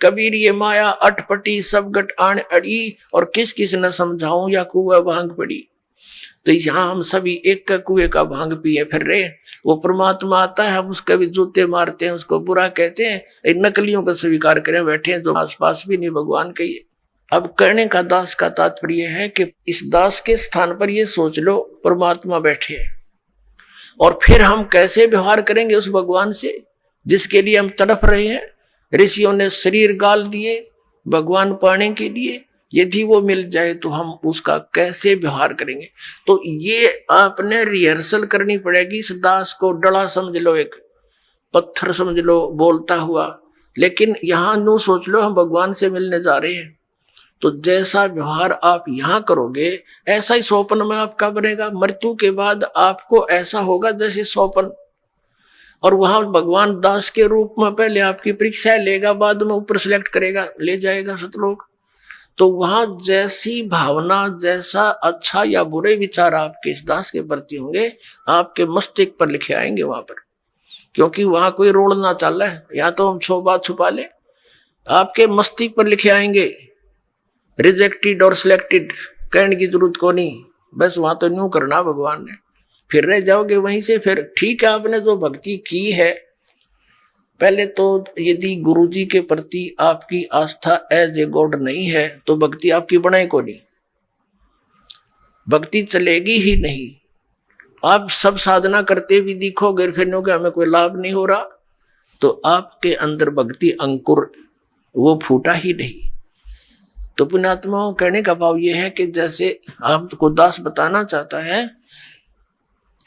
कबीर ये माया अटपटी सब गट आन अड़ी, और किस किस न समझाऊं या कुआ भांग पड़ी। तो यहाँ हम सभी एक का कुएं का भांग पिए फिर रहे। वो परमात्मा आता है, हम उसके भी जूते मारते हैं, उसको बुरा कहते हैं, इन नकलियों का स्वीकार करें बैठे हैं जो आसपास भी नहीं भगवान के। ये अब कहने का दास का तात्पर्य है कि इस दास के स्थान पर ये सोच लो परमात्मा बैठे हैं, और फिर हम कैसे व्यवहार करेंगे उस भगवान से जिसके लिए हम तड़प रहे हैं। ऋषियों ने शरीर गाल दिए भगवान पाने के लिए, यदि वो मिल जाए तो हम उसका कैसे व्यवहार करेंगे। तो ये आपने रिहर्सल करनी पड़ेगी। इस दास को डला समझ लो, एक पत्थर समझ लो बोलता हुआ, लेकिन यहां नो सोच लो हम भगवान से मिलने जा रहे हैं। तो जैसा व्यवहार आप यहां करोगे ऐसा ही स्वप्न में आपका बनेगा। मृत्यु के बाद आपको ऐसा होगा जैसे स्वप्न, और वहां भगवान दास के रूप में पहले आपकी परीक्षा लेगा, बाद में ऊपर सिलेक्ट करेगा, ले जाएगा सतलोक। तो वहां जैसी भावना, जैसा अच्छा या बुरे विचार आपके इस दास के प्रति होंगे, आपके मस्तिष्क पर लिखे आएंगे वहां पर, क्योंकि वहां कोई रोड ना चल रहा है, या तो हम छो बात छुपा ले, आपके मस्तिष्क पर लिखे आएंगे। रिजेक्टेड और सिलेक्टेड कहने की जरूरत को नहीं, बस वहां तो न्यू करना भगवान ने, फिर रह जाओगे वहीं से। फिर ठीक है, आपने जो भक्ति की है, पहले तो यदि गुरुजी के प्रति आपकी आस्था एज ए गॉड नहीं है तो भक्ति आपकी बने को नहीं, भक्ति चलेगी ही नहीं। आप सब साधना करते भी दिखोगे, फिर नो कि हमें कोई लाभ नहीं हो रहा, तो आपके अंदर भक्ति अंकुर वो फूटा ही नहीं। तो पुण्यात्माओं कहने का भाव ये है कि जैसे आपको दास बताना चाहता है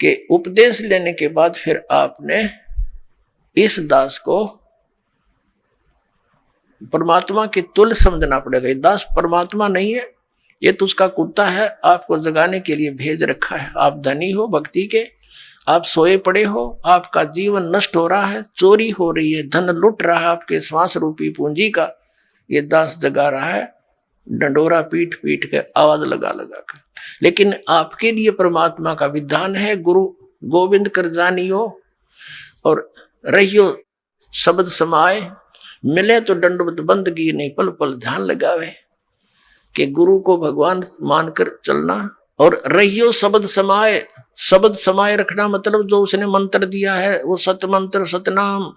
कि उपदेश लेने के बाद फिर आपने इस दास को परमात्मा के तुल्य समझना पड़ेगा। ये दास परमात्मा नहीं है, ये तो उसका कुत्ता है, आपको जगाने के लिए भेज रखा है। आप धनी हो भक्ति के, आप सोए पड़े हो, आपका जीवन नष्ट हो रहा है, चोरी हो रही है, धन लुट रहा है आपके श्वास रूपी पूंजी का, ये दास जगा रहा है डंडोरा पीट पीट के, आवाज लगा लगा कर। लेकिन आपके लिए परमात्मा का विधान है, गुरु गोविंद कर जानियो और रहियो शब्द समाए, मिले तो दंडवत बंदगी नहीं पल पल ध्यान लगावे। कि गुरु को भगवान मानकर चलना, और रहियो शब्द समाए, शब्द समाए रखना मतलब जो उसने मंत्र दिया है वो सत मंत्र सतनाम,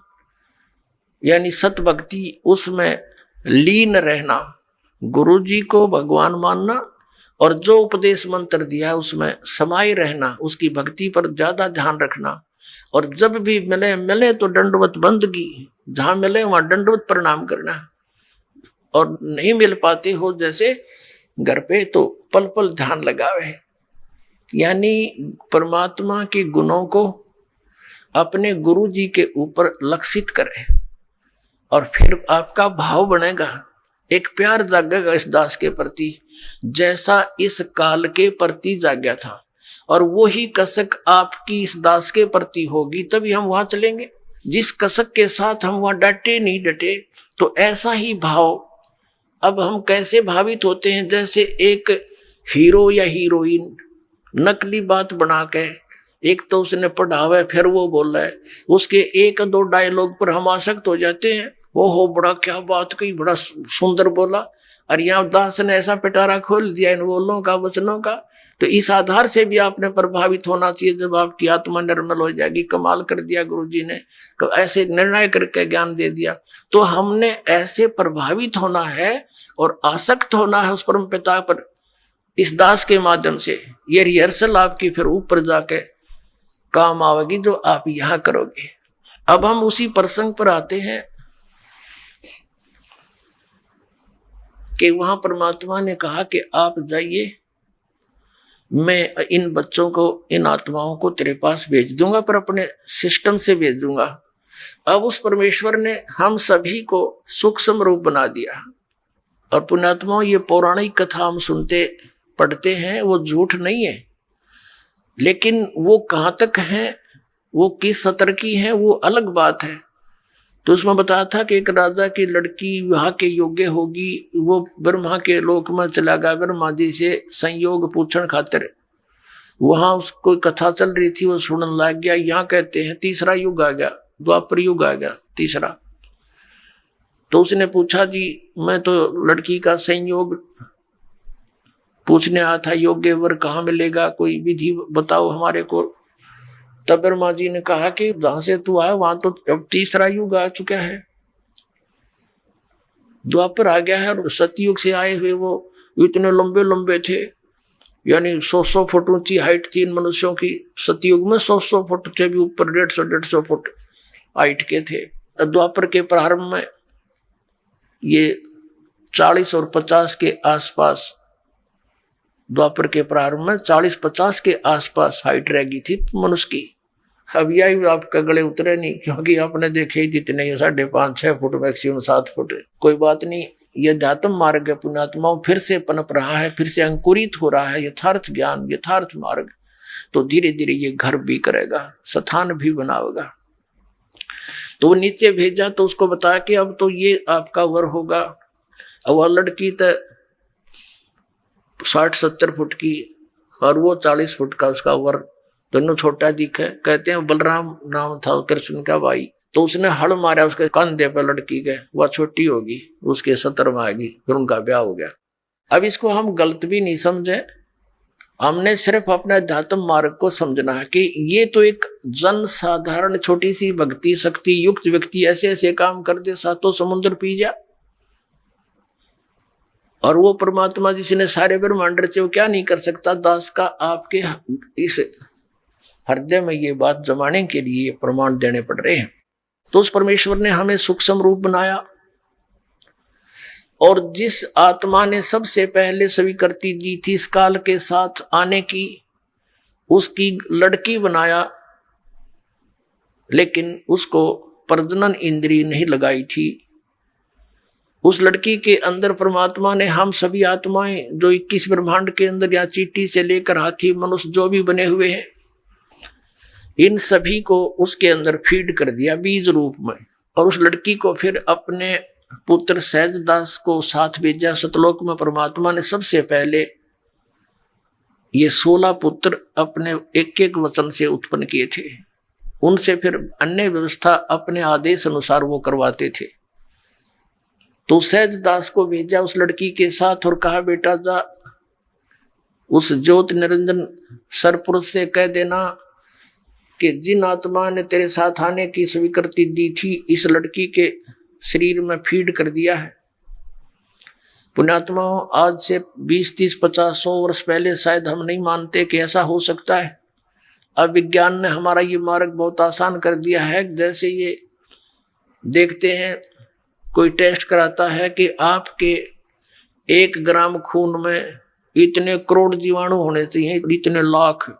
यानी सत भक्ति, उसमें लीन रहना, गुरु जी को भगवान मानना, और जो उपदेश मंत्र दिया है उसमें समाये रहना, उसकी भक्ति पर ज्यादा ध्यान रखना। और जब भी मिले तो दंडवत बंदगी, जहां मिले वहां दंडवत प्रणाम करना, और नहीं मिल पाते हो जैसे घर पे तो पल पल ध्यान लगावे। यानी परमात्मा के गुणों को अपने गुरु जी के ऊपर लक्षित करे, और फिर आपका भाव बनेगा, एक प्यार जागेगा इस दास के प्रति जैसा इस काल के प्रति जाग्या था, और वो ही कसक आपकी इस दास के प्रति होगी, तभी हम वहां चलेंगे। जिस कसक के साथ हम वहां डटे नहीं डटे, तो ऐसा ही भाव। अब हम कैसे भावित होते हैं, जैसे एक हीरो या हीरोइन नकली बात बना के, एक तो उसने पढ़ा हुआ है फिर वो बोल रहा है, उसके एक दो डायलॉग पर हम आसक्त हो जाते हैं, वो हो बड़ा क्या बात कही, बड़ा सुंदर बोला, और यहाँ दास ने ऐसा पिटारा खोल दिया इन बोलों का वचनों का। तो इस आधार से भी आपने प्रभावित होना चाहिए। जब आपकी आत्मा निर्मल हो जाएगी, कमाल कर दिया गुरु जी ने, ऐसे निर्णय करके ज्ञान दे दिया, तो हमने ऐसे प्रभावित होना है और आसक्त होना है उस परम पिता पर इस दास के माध्यम से। ये रिहर्सल आपकी फिर ऊपर जाके काम आवेगी जो आप यहां करोगे। अब हम उसी प्रसंग पर आते हैं कि वहां परमात्मा ने कहा कि आप जाइए, मैं इन बच्चों को, इन आत्माओं को तेरे पास भेज दूंगा, पर अपने सिस्टम से भेज दूंगा। अब उस परमेश्वर ने हम सभी को सूक्ष्म रूप बना दिया। और पुण्यात्माओं, ये पौराणिक कथा हम सुनते पढ़ते हैं, वो झूठ नहीं है, लेकिन वो कहाँ तक है, वो किस स्तर की है, वो अलग बात है। तो उसमें बताया था कि एक राजा की लड़की विवाह के योग्य होगी, वो ब्रह्मा के लोक में चला गया ब्रह्मा जी से संयोग पूछण खातिर। वहां उसको कथा चल रही थी, वो सुनने लग गया। यहाँ कहते हैं तीसरा युग आ गया, द्वापर युग आ गया तीसरा। तो उसने पूछा, जी मैं तो लड़की का संयोग पूछने आया था, योग्य वर कहाँ मिलेगा, कोई विधि बताओ हमारे को। तब ब्रह्मा जी ने कहा कि जहां से तू आया वहां तो अब तीसरा युग आ चुका है, द्वापर आ गया है। और सतयुग से आए हुए वो इतने लंबे लंबे थे, यानी 100 फुट ऊंची हाइट थी इन मनुष्यों की। सतयुग में 100 फुट से भी ऊपर 150 फुट हाइट के थे। द्वापर के प्रारंभ में ये 40 और 50 के आसपास, द्वापर के प्रारंभ में 40-50 के आसपास हाइट रह गई थी मनुष्य की। अब यही आपका गले उतरे नहीं, क्योंकि आपने देखे ही जितने 5.5-6 फुट मैक्सिमम 7 फुट। कोई बात नहीं, ये अध्यात्म मार्ग है पुण्यात्माओं, फिर से पनप रहा है, फिर से अंकुरित हो रहा है यथार्थ ज्ञान, यथार्थ मार्ग। तो धीरे धीरे ये घर भी करेगा, स्थान भी बनाएगा। तो वो नीचे भेजा तो उसको बताया कि अब तो ये आपका वर होगा। और वह लड़की तो 60-70 फुट की और वो 40 फुट का, उसका वर दोनों छोटा दिखे। कहते हैं बलराम नाम था कृष्ण का भाई। तो उसने हड़ मारा उसके कंधे पे लड़की के, वह छोटी होगी, उसके 70 में आएगी, फिर उनका ब्याह हो गया। अब इसको हम गलत भी नहीं समझे, हमने सिर्फ अपने अध्यात्म मार्ग को समझना है कि ये तो एक जन साधारण छोटी सी भक्ति शक्ति युक्त व्यक्ति ऐसे ऐसे काम कर दे, सातों समुद्र पी जा। और वो परमात्मा जिसने सारे ब्रह्मांड रचे, वो क्या नहीं कर सकता। दास का आपके इस हृदय में ये बात जमाने के लिए प्रमाण देने पड़ रहे हैं। तो उस परमेश्वर ने हमें सूक्ष्म रूप बनाया, और जिस आत्मा ने सबसे पहले स्वीकृति दी थी इस काल के साथ आने की, उसकी लड़की बनाया, लेकिन उसको प्रजनन इंद्रिय नहीं लगाई थी। उस लड़की के अंदर परमात्मा ने हम सभी आत्माएं जो 21 ब्रह्मांड के अंदर या चींटी से लेकर हाथी मनुष्य जो भी बने हुए हैं, इन सभी को उसके अंदर फीड कर दिया बीज रूप में। और उस लड़की को फिर अपने पुत्र सहजदास को साथ भेजा। सतलोक में परमात्मा ने सबसे पहले ये 16 पुत्र अपने एक एक वचन से उत्पन्न किए थे। उनसे फिर अन्य व्यवस्था अपने आदेश अनुसार वो करवाते थे। तो सहजदास को भेजा उस लड़की के साथ और कहा, बेटा जा उस ज्योत निरंजन सरपुरुष से कह देना कि जिन आत्मा ने तेरे साथ आने की स्वीकृति दी थी, इस लड़की के शरीर में फीड कर दिया है। पुण्यात्माओं, आज से 20-30-50-100 वर्ष पहले शायद हम नहीं मानते कि ऐसा हो सकता है। अब विज्ञान ने हमारा ये मार्ग बहुत आसान कर दिया है। जैसे ये देखते हैं, कोई टेस्ट कराता है कि आपके 1 ग्राम खून में इतने करोड़ जीवाणु होने चाहिए, इतने लाख,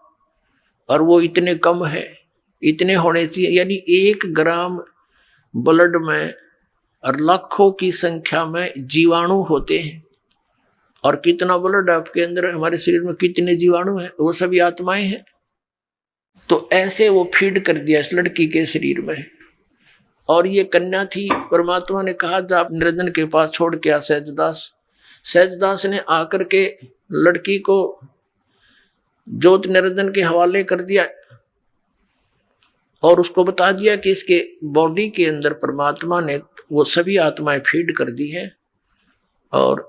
और वो इतने कम है, इतने होने चाहिए। यानी 1 ग्राम ब्लड में और लाखों की संख्या में जीवाणु होते हैं। और कितना ब्लड आपके अंदर, हमारे शरीर में कितने जीवाणु हैं, वो सभी आत्माएं हैं। तो ऐसे वो फीड कर दिया इस लड़की के शरीर में। और ये कन्या थी, परमात्मा ने कहा जा आप निरंजन के पास छोड़ के आ सहजदास। सहजदास ने आकर के लड़की को ज्योत निरंजन के हवाले कर दिया और उसको बता दिया कि इसके बॉडी के अंदर परमात्मा ने वो सभी आत्माएं फीड कर दी है। और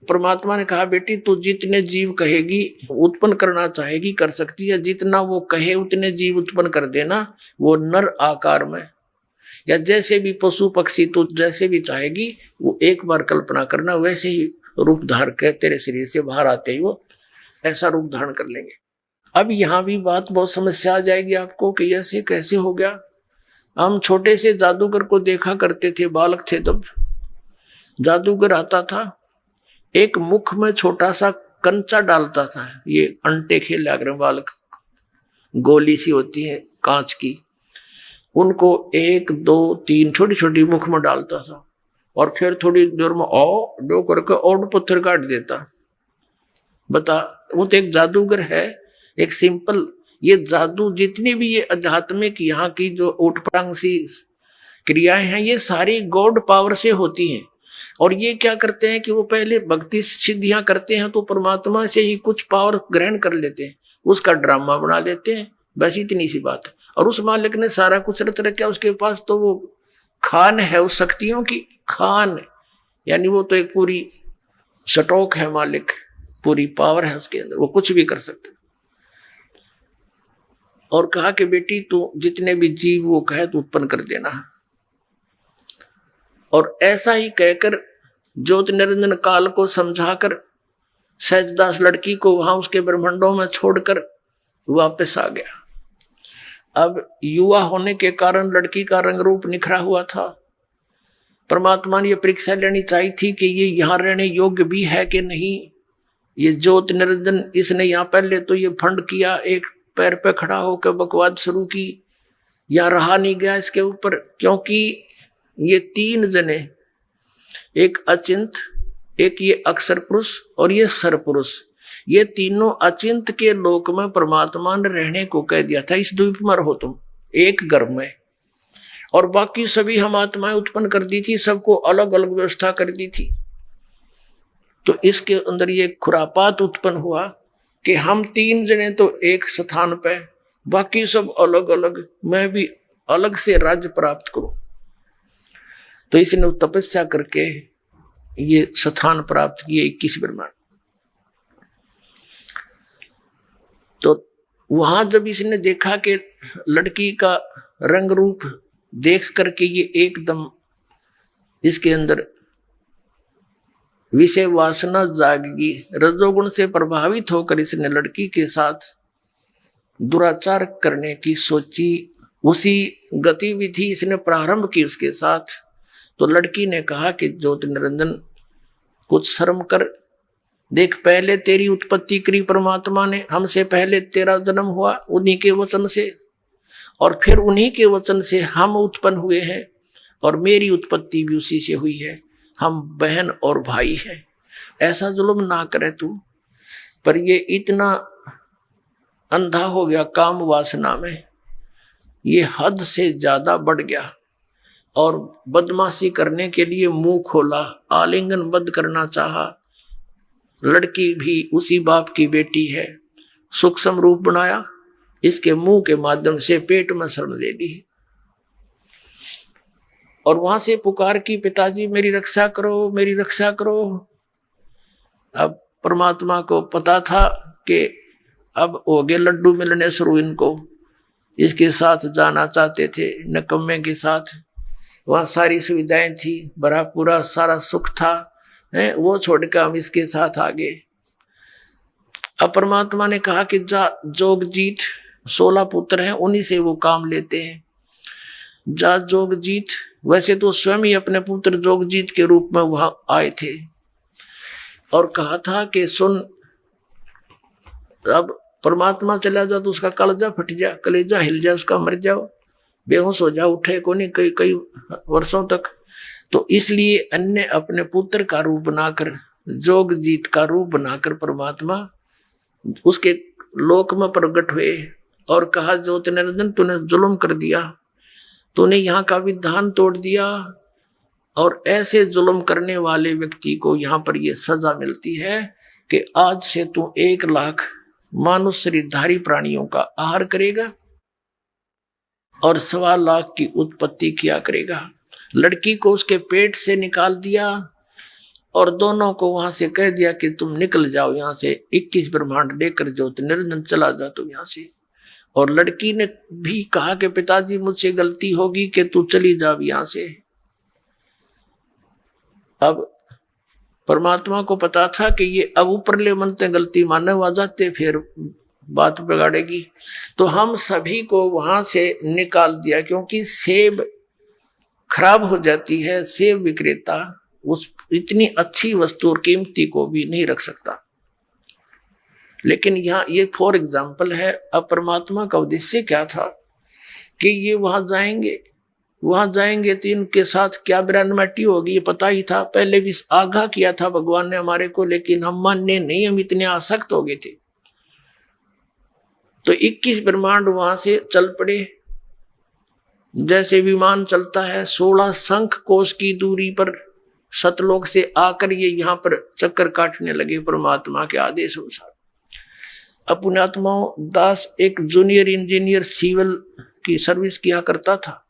परमात्मा ने कहा, बेटी तू जितने जीव कहेगी उत्पन्न करना चाहेगी कर सकती है, जितना वो कहे उतने जीव उत्पन्न कर देना, वो नर आकार में या जैसे भी पशु पक्षी तू जैसे भी चाहेगी, वो एक बार कल्पना करना, वैसे ही रूप धारण कर तेरे शरीर से बाहर आते ही वो ऐसा रूप धारण कर लेंगे। अब यहाँ भी बात बहुत समस्या आ जाएगी आपको कि ऐसे कैसे हो गया। हम छोटे से जादूगर को देखा करते थे, बालक थे तब। जादूगर आता था, एक मुख में छोटा सा कंचा डालता था, ये अंटे खेला कर बालक, गोली सी होती है कांच की, उनको 1 2 3 छोटी छोटी मुख में डालता था और फिर थोड़ी देर में डो करके और पत्थर काट देता। बता, वो तो एक जादूगर है, एक सिंपल। ये जादू जितनी भी ये आध्यात्मिक यहाँ की जो उठपटांग सी क्रियाएं हैं, ये सारी गॉड पावर से होती हैं। और ये क्या करते हैं कि वो पहले भक्ति सिद्धियां करते हैं तो परमात्मा से ही कुछ पावर ग्रहण कर लेते हैं, उसका ड्रामा बना लेते हैं, बस इतनी सी बात है। और उस मालिक ने सारा कुछ रच रखा उसके पास, तो वो खान है उस शक्तियों की, खान यानी वो तो एक पूरी स्टॉक है मालिक, पूरी पावर है उसके अंदर, वो कुछ भी कर सकता। और कहा कि बेटी तू जितने भी जीव वो कहे तो उत्पन्न कर देना। और ऐसा ही कहकर ज्योति निरंजन काल को समझाकर सहजदास लड़की को वहां उसके ब्रह्मांडों में छोड़कर वापस आ गया। अब युवा होने के कारण लड़की का रंग रूप निखरा हुआ था। परमात्मा ने यह परीक्षा लेनी चाहिए थी कि ये यहाँ रहने योग्य भी है कि नहीं। ये ज्योति निरंजन इसने यहाँ पहले तो ये फंड किया, एक पैर पे खड़ा होकर बकवाद शुरू की, यहाँ रहा नहीं गया इसके ऊपर, क्योंकि ये तीन जने, एक अचिंत, एक ये अक्षर पुरुष और ये सर पुरुष, ये तीनों अचिंत के लोक में परमात्मा ने रहने को कह दिया था। इस द्वीप में रहो तुम एक गर्भ में, और बाकी सभी हम आत्माएं उत्पन्न कर दी थी, सबको अलग अलग व्यवस्था कर दी थी। तो इसके अंदर ये खुरापात उत्पन्न हुआ कि हम तीन जने तो एक स्थान पे, बाकी सब अलग अलग, मैं भी अलग से राज्य प्राप्त करूं। तो इसने तपस्या करके ये स्थान प्राप्त किए 21 ब्रह्मांड। तो वहां जब इसने देखा कि लड़की का रंग रूप देख करके ये एकदम इसके अंदर विषय वासना जागेगी, रजोगुण से प्रभावित होकर इसने लड़की के साथ दुराचार करने की सोची। उसी गतिविधि इसने प्रारंभ की उसके साथ। तो लड़की ने कहा कि ज्योति निरंजन कुछ शर्म कर, देख पहले तेरी उत्पत्ति करी परमात्मा ने, हमसे पहले तेरा जन्म हुआ उन्हीं के वचन से, और फिर उन्हीं के वचन से हम उत्पन्न हुए हैं, और मेरी उत्पत्ति भी उसी से हुई है, हम बहन और भाई हैं। ऐसा जुल्म ना करे तू। पर ये इतना अंधा हो गया काम वासना में, ये हद से ज्यादा बढ़ गया और बदमाशी करने के लिए मुंह खोला, आलिंगन बद्ध करना चाहा। लड़की भी उसी बाप की बेटी है, सूक्ष्म रूप बनाया, इसके मुंह के माध्यम से पेट में शरण ले ली, और वहां से पुकार की, पिताजी मेरी रक्षा करो, मेरी रक्षा करो। अब परमात्मा को पता था कि अब हो गए लड्डू मिलने शुरू, इनको इसके साथ जाना चाहते थे, नकम्मे के साथ। वहां सारी सुविधाएं थी, भरा पूरा सारा सुख था, वो छोड़कर हम इसके साथ आ गए। अब परमात्मा ने कहा कि जा जोगजीत, 16 पुत्र हैं, उन्हीं से वो काम लेते हैं। जा जोगजीत, वैसे तो स्वयं ही अपने पुत्र जोगजीत के रूप में वहां आए थे, और कहा था कि सुन, अब परमात्मा चला जा तो उसका कलेजा फट जा, कलेजा हिल जा उसका, मर जाओ, बेहोश हो जाओ, उठे को नहीं कई कई वर्षों तक। तो इसलिए अन्य अपने पुत्र का रूप बनाकर, जोगजीत का रूप बनाकर परमात्मा उसके लोक में प्रकट हुए और कहा, ज्योति निरंजन तूने जुल्म कर दिया, तूने यहाँ का विधान तोड़ दिया, और ऐसे जुल्म करने वाले व्यक्ति को यहाँ पर यह सजा मिलती है कि आज से तू 1 लाख मानुष शरीरधारी प्राणियों का आहार करेगा और 1.25 लाख की उत्पत्ति किया करेगा। लड़की को उसके पेट से निकाल दिया और दोनों को वहां से कह दिया कि तुम निकल जाओ यहाँ से, 21 ब्रह्मांड लेकर ज्योति निरंजन चला जाओ तुम यहाँ से। और लड़की ने भी कहा कि पिताजी मुझसे गलती होगी कि तू चली जाओ यहाँ से। अब परमात्मा को पता था कि ये अब ऊपरले मन से गलती मानने आ जाते फिर बात बिगाड़ेगी, तो हम सभी को वहां से निकाल दिया, क्योंकि सेब खराब हो जाती है, सेब विक्रेता उस इतनी अच्छी वस्तु और कीमती को भी नहीं रख सकता। लेकिन यहाँ ये फॉर एग्जाम्पल है। अब परमात्मा का उद्देश्य क्या था कि ये वहां जाएंगे तो इनके साथ क्या बिरानमाटी होगी, ये पता ही था, पहले भी आगाह किया था भगवान ने हमारे को, लेकिन हम मानने नहीं, हम इतने आसक्त हो गए थे। तो 21 ब्रह्मांड वहां से चल पड़े, जैसे विमान चलता है 16 शंख कोश की दूरी पर सतलोक से आकर ये यहाँ पर चक्कर काटने लगे परमात्मा के आदेश अनुसार। पुण्यात्माओं, दास एक जूनियर इंजीनियर सिविल की सर्विस किया करता था,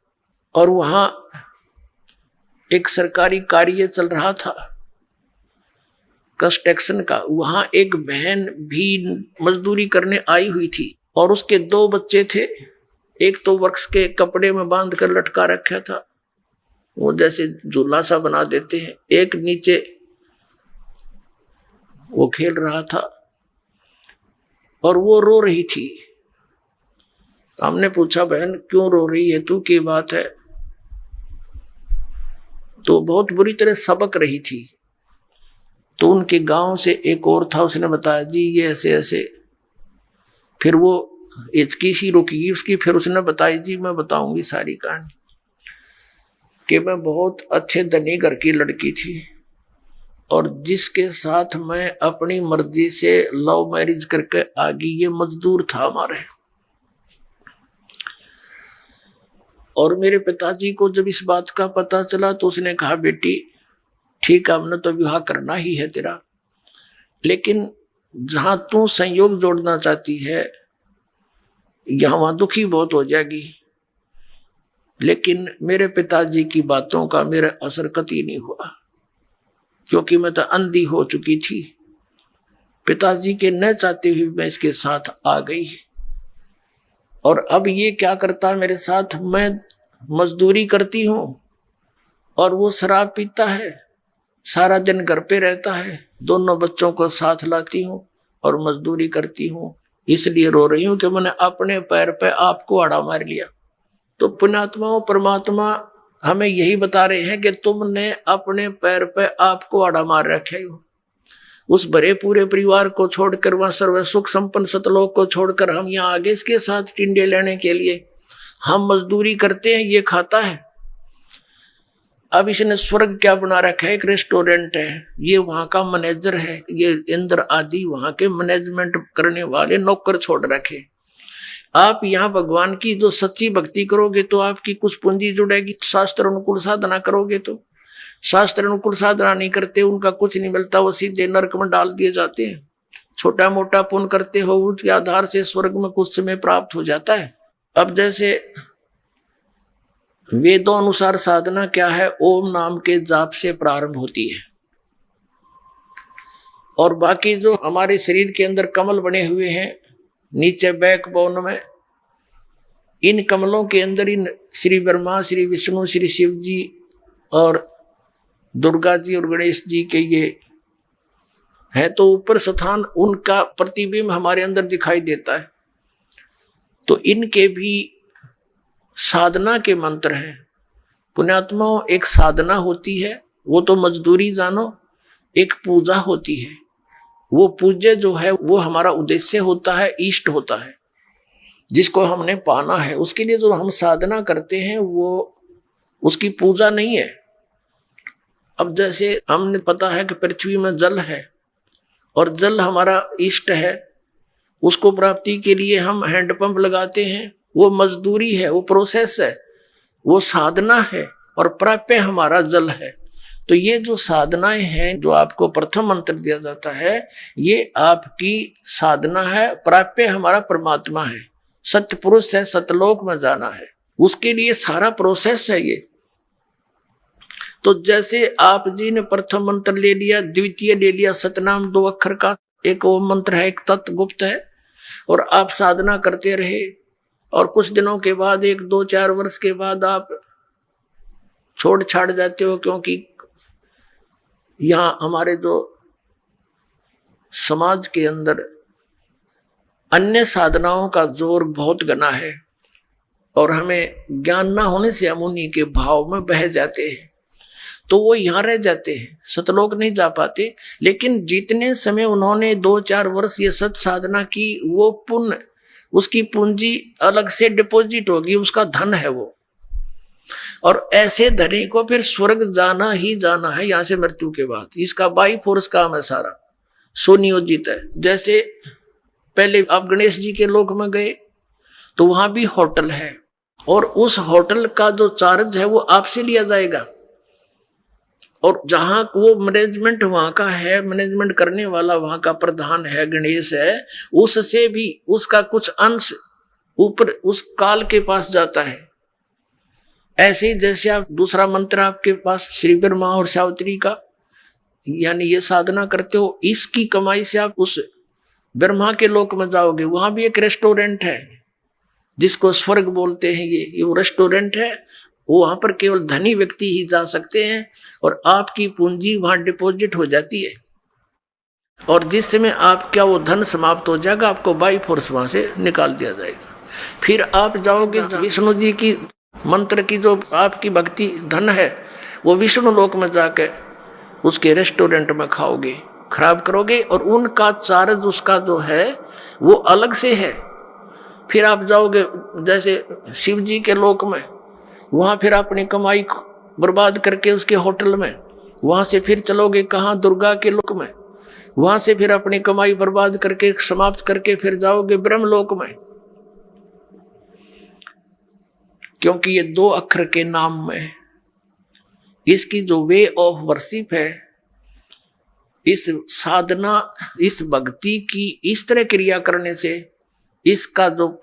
और वहां एक सरकारी कार्य चल रहा था कंस्ट्रक्शन का, वहां एक बहन भी मजदूरी करने आई हुई थी और उसके 2 बच्चे थे। एक तो वृक्ष के कपड़े में बांध कर लटका रखा था, वो जैसे झूला सा बना देते हैं, एक नीचे वो खेल रहा था और वो रो रही थी। हमने पूछा, बहन क्यों रो रही है तू, क्या बात है? तो बहुत बुरी तरह सबक रही थी। तो उनके गांव से एक और था, उसने बताया जी ये ऐसे ऐसे। फिर वो हिचकी सी रुकी उसकी, फिर उसने बताई जी मैं बताऊंगी सारी कहानी, कि मैं बहुत अच्छे धनी घर की लड़की थी और जिसके साथ मैं अपनी मर्जी से लव मैरिज करके आ गई, ये मजदूर था हमारे। और मेरे पिताजी को जब इस बात का पता चला तो उसने कहा, बेटी ठीक है, हमने तो विवाह करना ही है तेरा, लेकिन जहां तू संयोग जोड़ना चाहती है यहां दुखी बहुत हो जाएगी। लेकिन मेरे पिताजी की बातों का मेरा असर कतई नहीं हुआ, क्योंकि मैं तो अंधी हो चुकी थी। पिताजी के न चाहते हुए मैं इसके साथ आ गई। और अब ये क्या करता है मेरे साथ, मैं मजदूरी करती हूं और वो शराब पीता है, सारा दिन घर पे रहता है, दोनों बच्चों को साथ लाती हूं और मजदूरी करती हूं। इसलिए रो रही हूं कि मैंने अपने पैर पे आपको आड़ा मार लिया। तो पुण्यात्माओं, परमात्मा हमें यही बता रहे हैं कि तुमने अपने पैर पे आपको आड़ा मार रखे हो। उस भरे पूरे परिवार को छोड़कर, वहां सर्व सुख संपन्न सतलोक को छोड़कर हम यहाँ आगे इसके साथ टिंडे लेने के लिए हम मजदूरी करते हैं, ये खाता है। अब इसने स्वर्ग क्या बना रखा है, एक रेस्टोरेंट है, ये वहां का मैनेजर है, ये इंद्र आदि वहां के मैनेजमेंट करने वाले नौकर छोड़ रखे। आप यहाँ भगवान की जो सच्ची भक्ति करोगे तो आपकी कुछ पूंजी जुड़ेगी। शास्त्र अनुकूल साधना करोगे तो, शास्त्र अनुकूल साधना नहीं करते उनका कुछ नहीं मिलता, वो सीधे नरक में डाल दिए जाते हैं। छोटा मोटा पुण्य करते हो उसके आधार से स्वर्ग में कुछ समय प्राप्त हो जाता है। अब जैसे वेदों अनुसार साधना क्या है, ओम नाम के जाप से प्रारंभ होती है। और बाकी जो हमारे शरीर के अंदर कमल बने हुए हैं नीचे बैकबोन में, इन कमलों के अंदर इन श्री ब्रह्मा, श्री विष्णु, श्री शिव जी और दुर्गा जी और गणेश जी के ये है, तो ऊपर स्थान उनका प्रतिबिंब हमारे अंदर दिखाई देता है। तो इनके भी साधना के मंत्र हैं। पुण्यात्माओं, एक साधना होती है, वो तो मजदूरी जानो, एक पूजा होती है। वो पूज्य जो है वो हमारा उद्देश्य होता है, इष्ट होता है, जिसको हमने पाना है। उसके लिए जो हम साधना करते हैं वो उसकी पूजा नहीं है। अब जैसे हमने पता है कि पृथ्वी में जल है और जल हमारा इष्ट है, उसको प्राप्ति के लिए हम हैंडपंप लगाते हैं, वो मजदूरी है, वो प्रोसेस है, वो साधना है और प्राप्य हमारा जल है। तो ये जो साधनाएं हैं, जो आपको प्रथम मंत्र दिया जाता है, ये आपकी साधना है, प्राप्य हमारा परमात्मा है, सत्य पुरुष है, सतलोक में जाना है, उसके लिए सारा प्रोसेस है ये। तो जैसे आप जी ने प्रथम मंत्र ले लिया, द्वितीय ले लिया, सतनाम 2 अक्षर का एक ओम मंत्र है, एक तत् गुप्त है, और आप साधना करते रहे और कुछ दिनों के बाद 1-2-4 वर्ष के बाद आप छोड़ छाड़ जाते हो, क्योंकि यहाँ हमारे जो समाज के अंदर अन्य साधनाओं का जोर बहुत घना है और हमें ज्ञान ना होने से हम उन्हीं के भाव में बह जाते हैं, तो वो यहाँ रह जाते हैं, सतलोक नहीं जा पाते। लेकिन जितने समय उन्होंने 2-4 वर्ष ये सत साधना की, वो पुण्य, उसकी पूंजी अलग से डिपॉजिट होगी, उसका धन है वो। और ऐसे धनी को फिर स्वर्ग जाना ही जाना है यहाँ से मृत्यु के बाद। इसका बाई फोर्स काम है, सारा सुनियोजित है। जैसे पहले आप गणेश जी के लोक में गए तो वहां भी होटल है और उस होटल का जो चार्ज है वो आपसे लिया जाएगा, और जहां वो मैनेजमेंट वहां का है, मैनेजमेंट करने वाला वहां का प्रधान है, गणेश है, उससे भी उसका कुछ अंश ऊपर उस काल के पास जाता है। ऐसे ही जैसे आप दूसरा मंत्र आपके पास श्री ब्रह्मा और सावित्री का, यानी ये साधना करते हो, इसकी कमाई से आप उस ब्रह्मा के लोक में जाओगे। वहां भी एक रेस्टोरेंट है जिसको स्वर्ग बोलते हैं, ये वो रेस्टोरेंट है। वहां पर केवल धनी व्यक्ति ही जा सकते हैं और आपकी पूंजी वहां डिपॉजिट हो जाती है, और जिस समय आपका वो धन समाप्त हो जाएगा आपको बाई फोर्स वहां से निकाल दिया जाएगा। फिर आप जाओगे विष्णु जी की मंत्र की जो आपकी भक्ति धन है, वो विष्णु लोक में जाकर उसके रेस्टोरेंट में खाओगे, खराब करोगे, और उनका चार्ज उसका जो है वो अलग से है। फिर आप जाओगे जैसे शिव जी के लोक में, वहां फिर अपनी कमाई बर्बाद करके उसके होटल में, वहां से फिर चलोगे कहाँ, दुर्गा के लोक में, वहां से फिर अपनी कमाई बर्बाद करके समाप्त करके फिर जाओगे ब्रह्मलोक में। क्योंकि ये 2 अक्षर के नाम में इसकी जो वे ऑफ वर्शिप है, इस साधना, इस भक्ति की इस तरह क्रिया करने से इसका जो,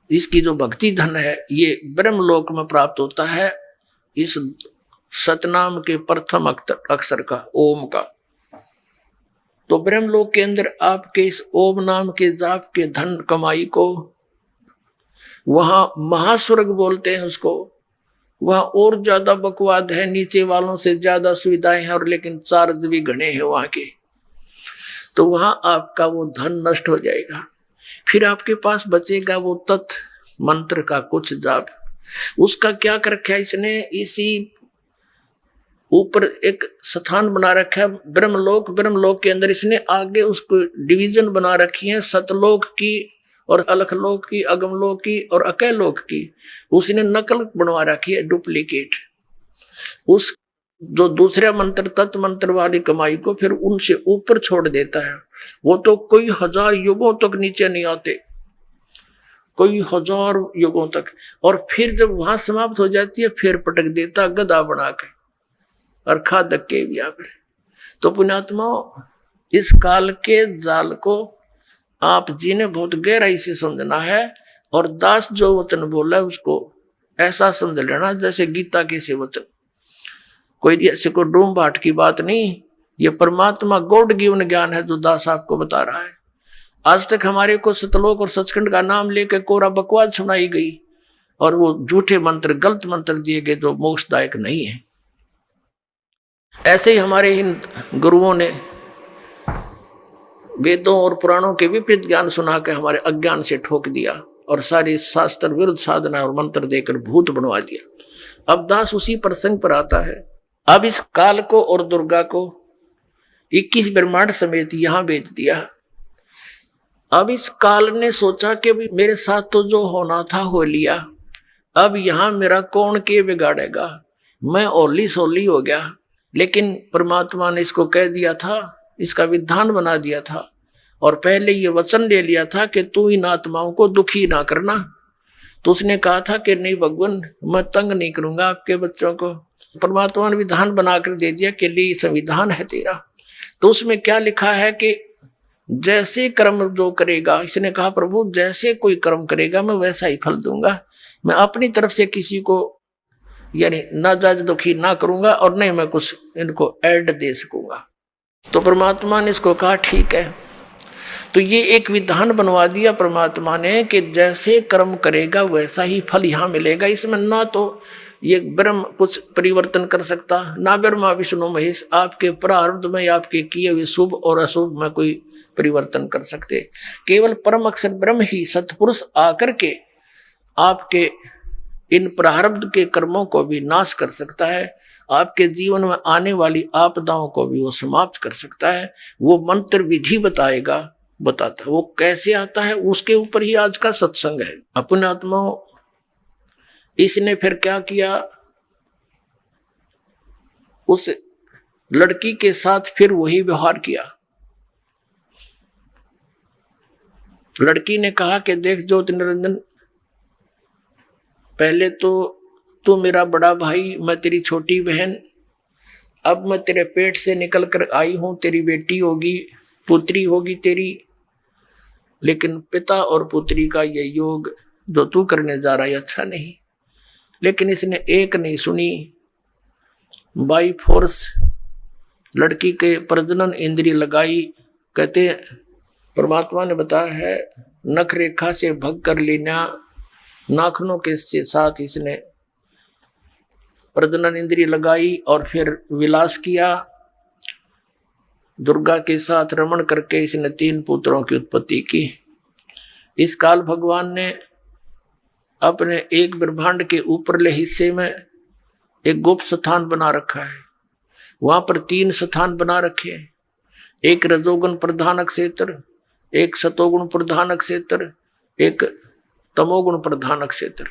इसकी जो भक्ति धन है ये ब्रह्मलोक में प्राप्त होता है, इस सतनाम के प्रथम अक्षर का, ओम का। तो ब्रह्मलोक के अंदर आपके इस ओम नाम के जाप के धन कमाई को वहां महास्वर्ग बोलते हैं उसको। वहां और ज्यादा बकवाद है, नीचे वालों से ज्यादा सुविधाएं हैं, और लेकिन चार्ज भी घने हैं वहां के। तो वहां आपका वो धन नष्ट हो जाएगा। फिर आपके पास बचेगा वो तत्व मंत्र का कुछ जाप। उसका क्या कर रखा है इसने, इसी ऊपर एक स्थान बना रखा है ब्रह्मलोक। ब्रह्मलोक के अंदर इसने आगे उसको डिवीजन बना रखी है, सतलोक की और अलखलोक की, अगमलोक की और अकैलोक की। उसने नकल बनवा रखी है, डुप्लीकेट। उस जो दूसरा मंत्र तत्व मंत्र वाली कमाई को फिर उनसे ऊपर छोड़ देता है। वो तो कोई 1000 युगों तक नीचे नहीं आते, कोई 1000 युगों तक। और फिर जब वहां समाप्त हो जाती है फिर पटक देता गदा बना के, और खा धक्के भी आप। तो पुण्यात्माओं, इस काल के जाल को आप जी ने बहुत गहराई से समझना है, और दास जो वचन बोला है उसको ऐसा समझ लेना जैसे गीता के से वचन, कोई ऐसे को डूम बाट की बात नहीं। ये परमात्मा गॉड गिवन ज्ञान है जो दास आपको बता रहा है। आज तक हमारे को सतलोक और सचखंड का नाम लेकर कोरा बकवाद सुनाई गई, और वो झूठे मंत्र, गलत मंत्र दिए गए जो मोक्षदायक नहीं है। ऐसे ही हमारे इन गुरुओं ने वेदों और पुराणों के विपरीत ज्ञान सुना के हमारे अज्ञान से ठोक दिया, और सारी शास्त्र विरुद्ध साधना और मंत्र देकर भूत बनवा दिया। अब दास उसी प्रसंग पर आता है। अब इस काल को और दुर्गा को 21 ब्रह्मांड समेत यहां भेज दिया। अब इस काल ने सोचा कि भी मेरे साथ तो जो होना था हो लिया, अब यहां मेरा कौन के बिगाड़ेगा, मैं ओली सोली हो गया। लेकिन परमात्मा ने इसको कह दिया था, इसका विधान बना दिया था, और पहले ये वचन ले लिया था कि तू इन आत्माओं को दुखी ना करना। तो उसने कहा था कि नहीं भगवान, मैं तंग नहीं करूंगा आपके बच्चों को। परमात्मा ने विधान बनाकर दे दिया कि लिए संविधान है तेरा। तो उसमें क्या लिखा है कि जैसे कर्म जो करेगा, इसने कहा प्रभु जैसे कोई कर्म करेगा मैं वैसा ही फल दूंगा। मैं अपनी तरफ से किसी को यानी नाजायज दुखी ना करूंगा, और नहीं मैं कुछ इनको ऐड दे सकूंगा। तो परमात्मा ने इसको कहा ठीक है। तो ये एक विधान बनवा दिया परमात्मा ने कि जैसे कर्म करेगा वैसा ही फल यहाँ मिलेगा। इसमें ना तो ये ब्रह्म कुछ परिवर्तन कर सकता, ना ब्रह्मा विष्णु महेश आपके प्रारब्ध में आपके किए हुए शुभ और अशुभ में कोई परिवर्तन कर सकते। केवल परम अक्षर ब्रह्म ही सत्पुरुष आकर के आपके इन प्रारब्ध के कर्मों को भी नाश कर सकता है, आपके जीवन में आने वाली आपदाओं को भी वो समाप्त कर सकता है। वो मंत्र विधि बताता है, वो कैसे आता है उसके ऊपर ही आज का सत्संग है। अपने आत्माओं, इसने फिर क्या किया, उस लड़की के साथ फिर वही व्यवहार किया। लड़की ने कहा कि देख ज्योति निरंजन, पहले तो तू मेरा बड़ा भाई, मैं तेरी छोटी बहन, अब मैं तेरे पेट से निकल कर आई हूं, तेरी बेटी होगी, पुत्री होगी तेरी। लेकिन पिता और पुत्री का ये योग जो तू करने जा रहा है अच्छा नहीं। लेकिन इसने एक नहीं सुनी। बाई फोर्स लड़की के प्रजनन इंद्रिय लगाई। कहते परमात्मा ने बताया है, नख रेखा से भग कर लेना, नाखनों के साथ इसने प्रजनन इंद्रिय लगाई और फिर विलास किया। दुर्गा के साथ रमण करके इसने 3 पुत्रों की उत्पत्ति की। इस काल भगवान ने अपने एक ब्रह्मांड के ऊपरले हिस्से में एक गुप्त स्थान बना रखा है। वहां पर 3 स्थान बना रखे हैं, एक रजोगुण प्रधान क्षेत्र, एक सतोगुण प्रधान क्षेत्र, एक तमोगुण प्रधान क्षेत्र।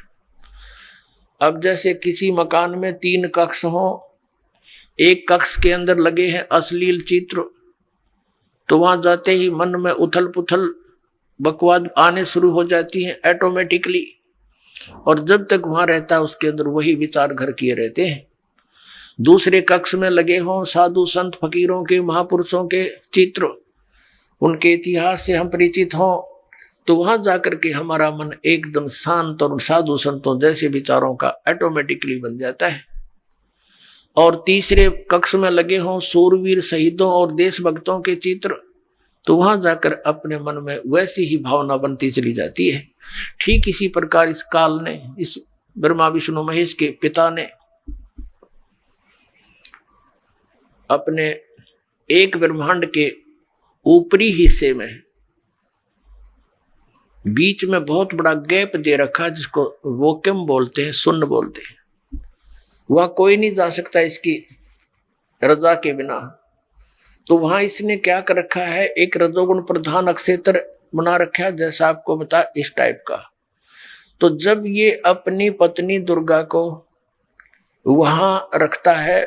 अब जैसे किसी मकान में 3 कक्ष हो, एक कक्ष के अंदर लगे हैं अश्लील चित्र, तो वहां जाते ही मन में उथल पुथल बकवाद आने शुरू हो जाती है ऑटोमेटिकली, और जब तक वहां रहता है उसके अंदर वही विचार घर किए रहते हैं। दूसरे कक्ष में लगे हों साधु संत फकीरों के, महापुरुषों के चित्र, उनके इतिहास से हम परिचित हों, तो वहां जाकर के हमारा मन एकदम शांत और साधु संतों जैसे विचारों का ऑटोमेटिकली बन जाता है। और तीसरे कक्ष में लगे हों सूरवीर शहीदों और देशभक्तों के चित्र, तो वहां जाकर अपने मन में वैसी ही भावना बनती चली जाती है। ठीक इसी प्रकार इस काल ने, इस ब्रह्मा विष्णु महेश के पिता ने अपने एक ब्रह्मांड के ऊपरी हिस्से में बीच में बहुत बड़ा गैप दे रखा, जिसको वोक्यूम बोलते हैं, शून्य बोलते हैं। वहां कोई नहीं जा सकता इसकी रजा के बिना। तो वहां इसने क्या कर रखा है, एक रजोगुण प्रधान क्षेत्र बना रखा है, जैसा आपको बता इस टाइप का। तो जब ये अपनी पत्नी दुर्गा को वहां रखता है,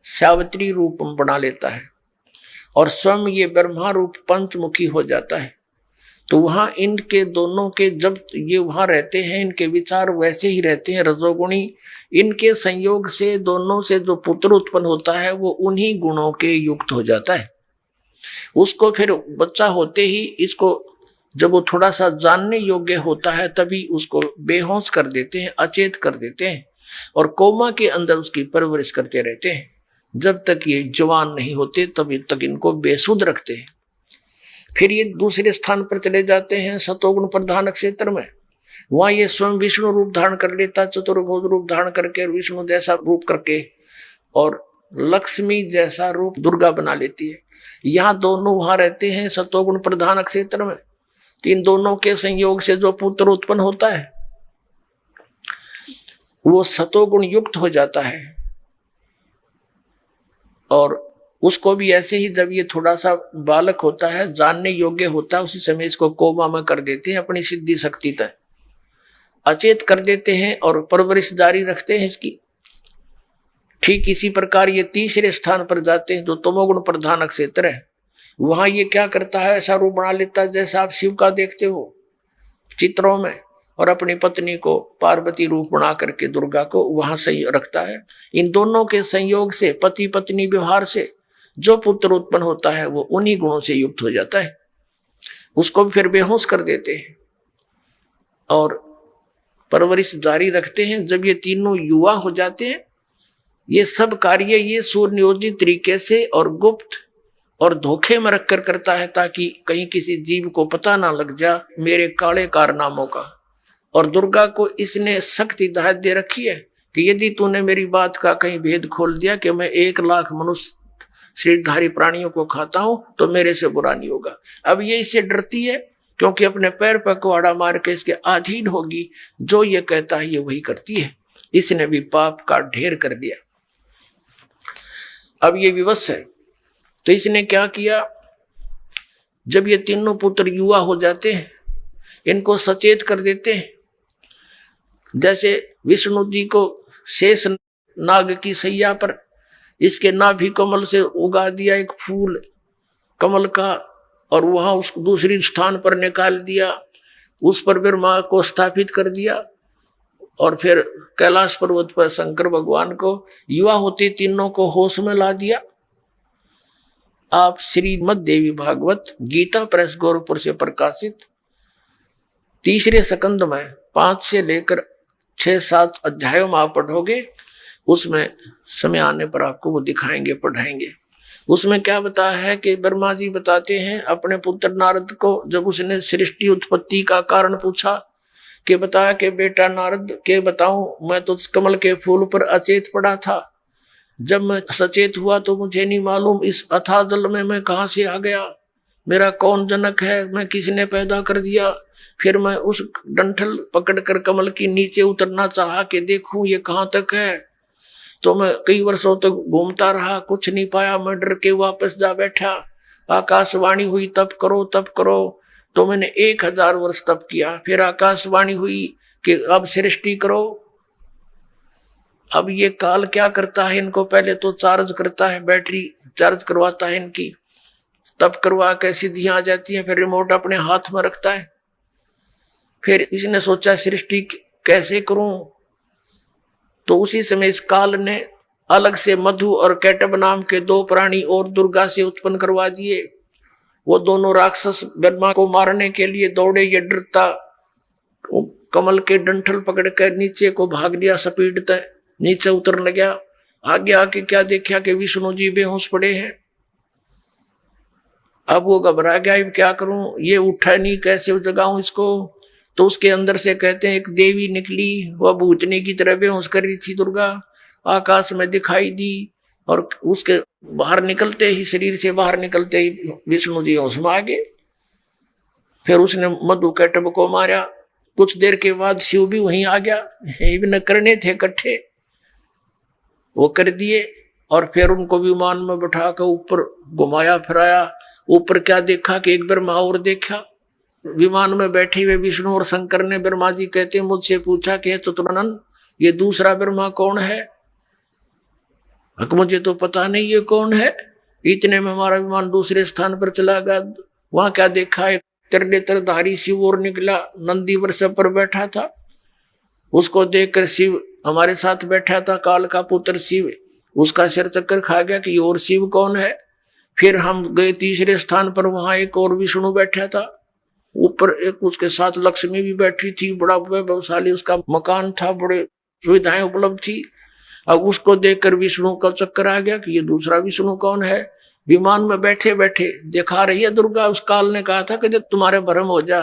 सावित्री रूप बना लेता है और स्वयं ये ब्रह्मा रूप पंचमुखी हो जाता है, तो वहां इनके दोनों के, जब ये वहां रहते हैं, इनके विचार वैसे ही रहते हैं रजोगुणी। इनके संयोग से दोनों से जो पुत्र उत्पन्न होता है वो उन्हीं गुणों के युक्त हो जाता है। उसको फिर बच्चा होते ही इसको, जब वो थोड़ा सा जानने योग्य होता है, तभी उसको बेहोश कर देते हैं, अचेत कर देते हैं और कोमा के अंदर उसकी परवरिश करते रहते हैं। जब तक ये जवान नहीं होते तभी तक इनको बेसुध रखते हैं। फिर ये दूसरे स्थान पर चले जाते हैं सतोगुण प्रधान क्षेत्र में। वहां ये स्वयं विष्णु रूप धारण कर लेता, चतुर्भुज रूप धारण करके, विष्णु जैसा रूप करके, और लक्ष्मी जैसा रूप दुर्गा बना लेती है। यहाँ दोनों वहां रहते हैं सतोगुण प्रधान क्षेत्र में। तो इन दोनों के संयोग से जो पुत्र उत्पन्न होता है वो सतोगुण युक्त हो जाता है, और उसको भी ऐसे ही जब ये थोड़ा सा बालक होता है, जानने योग्य होता है, उसी समय इसको कोमा में कर देते हैं, अपनी सिद्धि शक्ति तक अचेत कर देते हैं और परवरिश जारी रखते हैं इसकी। ठीक इसी प्रकार ये तीसरे स्थान पर जाते हैं जो तमोगुण प्रधान क्षेत्र है। वहां ये क्या करता है, ऐसा रूप बना लेता है जैसा आप शिव का देखते हो चित्रों में, और अपनी पत्नी को पार्वती रूप बना करके दुर्गा को वहां सही रखता है। इन दोनों के संयोग से, पति पत्नी व्यवहार से जो पुत्र उत्पन्न होता है वो उन्हीं गुणों से युक्त हो जाता है। उसको भी फिर बेहोश कर देते हैं और परवरिश जारी रखते हैं। जब ये तीनों युवा हो जाते हैं, ये सब कार्य ये सुनियोजित तरीके से और गुप्त और धोखे में रखकर करता है, ताकि कहीं किसी जीव को पता ना लग जा मेरे काले कारनामों का। और दुर्गा को इसने सख्त हिदायत दे रखी है कि यदि तूने मेरी बात का कहीं भेद खोल दिया कि मैं 1 लाख मनुष्य शरीरधारी प्राणियों को खाता हूं, तो मेरे से बुरा नहीं होगा। अब ये इससे डरती है, क्योंकि अपने पैर पर कुहाड़ा मार के इसके अधीन होगी, जो ये कहता है ये वही करती है। इसने भी पाप का ढेर कर दिया। अब ये विवश है, तो इसने क्या किया, जब ये तीनों पुत्र युवा हो जाते हैं, इनको सचेत कर देते हैं। जैसे विष्णु जी को शेष नाग की सैया पर इसके नाभि कमल से उगा दिया एक फूल कमल का, और वहां उस दूसरी स्थान पर निकाल दिया, उस पर ब्रह्मा को स्थापित कर दिया, और फिर कैलाश पर्वत पर शंकर भगवान को युवा होते तीनों को होश में ला दिया। आप श्रीमद् देवी भागवत गीता प्रेस गोरखपुर से प्रकाशित तीसरे स्कंद में 5 से लेकर 6-7 अध्यायों में आप पढ़ोगे, उसमें समय आने पर आपको वो दिखाएंगे, पढ़ाएंगे। उसमें क्या बताया है कि ब्रह्मा जी बताते हैं अपने पुत्र नारद को, जब उसने सृष्टि उत्पत्ति का कारण पूछा कि बताया कि बेटा नारद के बताऊं, मैं तो कमल के फूल पर अचेत पड़ा था, जब मैं सचेत हुआ तो मुझे नहीं मालूम इस अथाह जल में मैं कहां से आ गया, मेरा कौन जनक है, मैं किसने पैदा कर दिया। फिर मैं उस डंठल पकड़कर कमल की नीचे उतरना चाहा कि देखूं ये कहां तक है, तो मैं कई वर्षों तक घूमता रहा, कुछ नहीं पाया, मैं डर के वापस जा बैठा। आकाशवाणी हुई तप करो तप करो, तो मैंने 1000 वर्ष तप किया। फिर आकाशवाणी हुई कि अब सृष्टि करो। अब ये काल क्या करता है, इनको पहले तो चार्ज करता है, बैटरी चार्ज करवाता है इनकी, तब करवा के सिद्धियां आ जाती हैं, फिर रिमोट अपने हाथ में रखता है। फिर इसने सोचा सृष्टि कैसे करूं, तो उसी समय इस काल ने अलग से मधु और कैटब नाम के 2 प्राणी और दुर्गा से उत्पन्न करवा दिए। वो दोनों राक्षस ब्रह्मा को मारने के लिए दौड़े, ये डरता कमल के डंठल पकड़ कर नीचे को भाग लिया, स्पीड तय नीचे उतरने गया। आगे आके क्या देखा कि विष्णु जी बेहोश पड़े हैं। अब वो घबरा गया, अब क्या करूं, ये उठा नहीं, कैसे जगाऊं इसको। तो उसके अंदर से कहते हैं एक देवी निकली, वह भूतनी की तरह बेहोश कर रही थी दुर्गा, आकाश में दिखाई दी, और उसके बाहर निकलते ही, शरीर से बाहर निकलते ही विष्णु जी होश में आ गए। फिर उसने मधु कैटब को मारा। कुछ देर के बाद शिव भी वहीं आ गया, इवन करने थे इकट्ठे, वो कर दिए। और फिर उनको विमान में बैठा कर ऊपर घुमाया फिराया। ऊपर क्या देखा कि एक ब्रह्मा और देखा। विमान में बैठे हुए विष्णु और शंकर ने, ब्रह्मा जी कहते हैं, मुझसे पूछा कि चतुरानंद ये दूसरा ब्रह्मा कौन है। मुझे तो पता नहीं ये कौन है। इतने में हमारा विमान दूसरे स्थान पर चला गया। वहां क्या देखा, एक त्रिनेत्रधारी शिव और निकला, नंदी वृष पर बैठा था। उसको देखकर शिव हमारे साथ बैठा था, काल का पुत्र शिव, उसका सिर चक्कर खा गया कि और शिव कौन है। फिर हम गए तीसरे स्थान पर, वहां एक और विष्णु बैठा था। ऊपर एक उसके साथ लक्ष्मी भी बैठी थी, बड़ा वैभवशाली उसका मकान था, बड़े सुविधाएं उपलब्ध थी। अब उसको देखकर विष्णु का चक्कर आ गया कि ये दूसरा विष्णु कौन है। विमान में बैठे बैठे दिखा रही है दुर्गा। उस काल ने कहा था कि जब तुम्हारे भ्रम हो जा,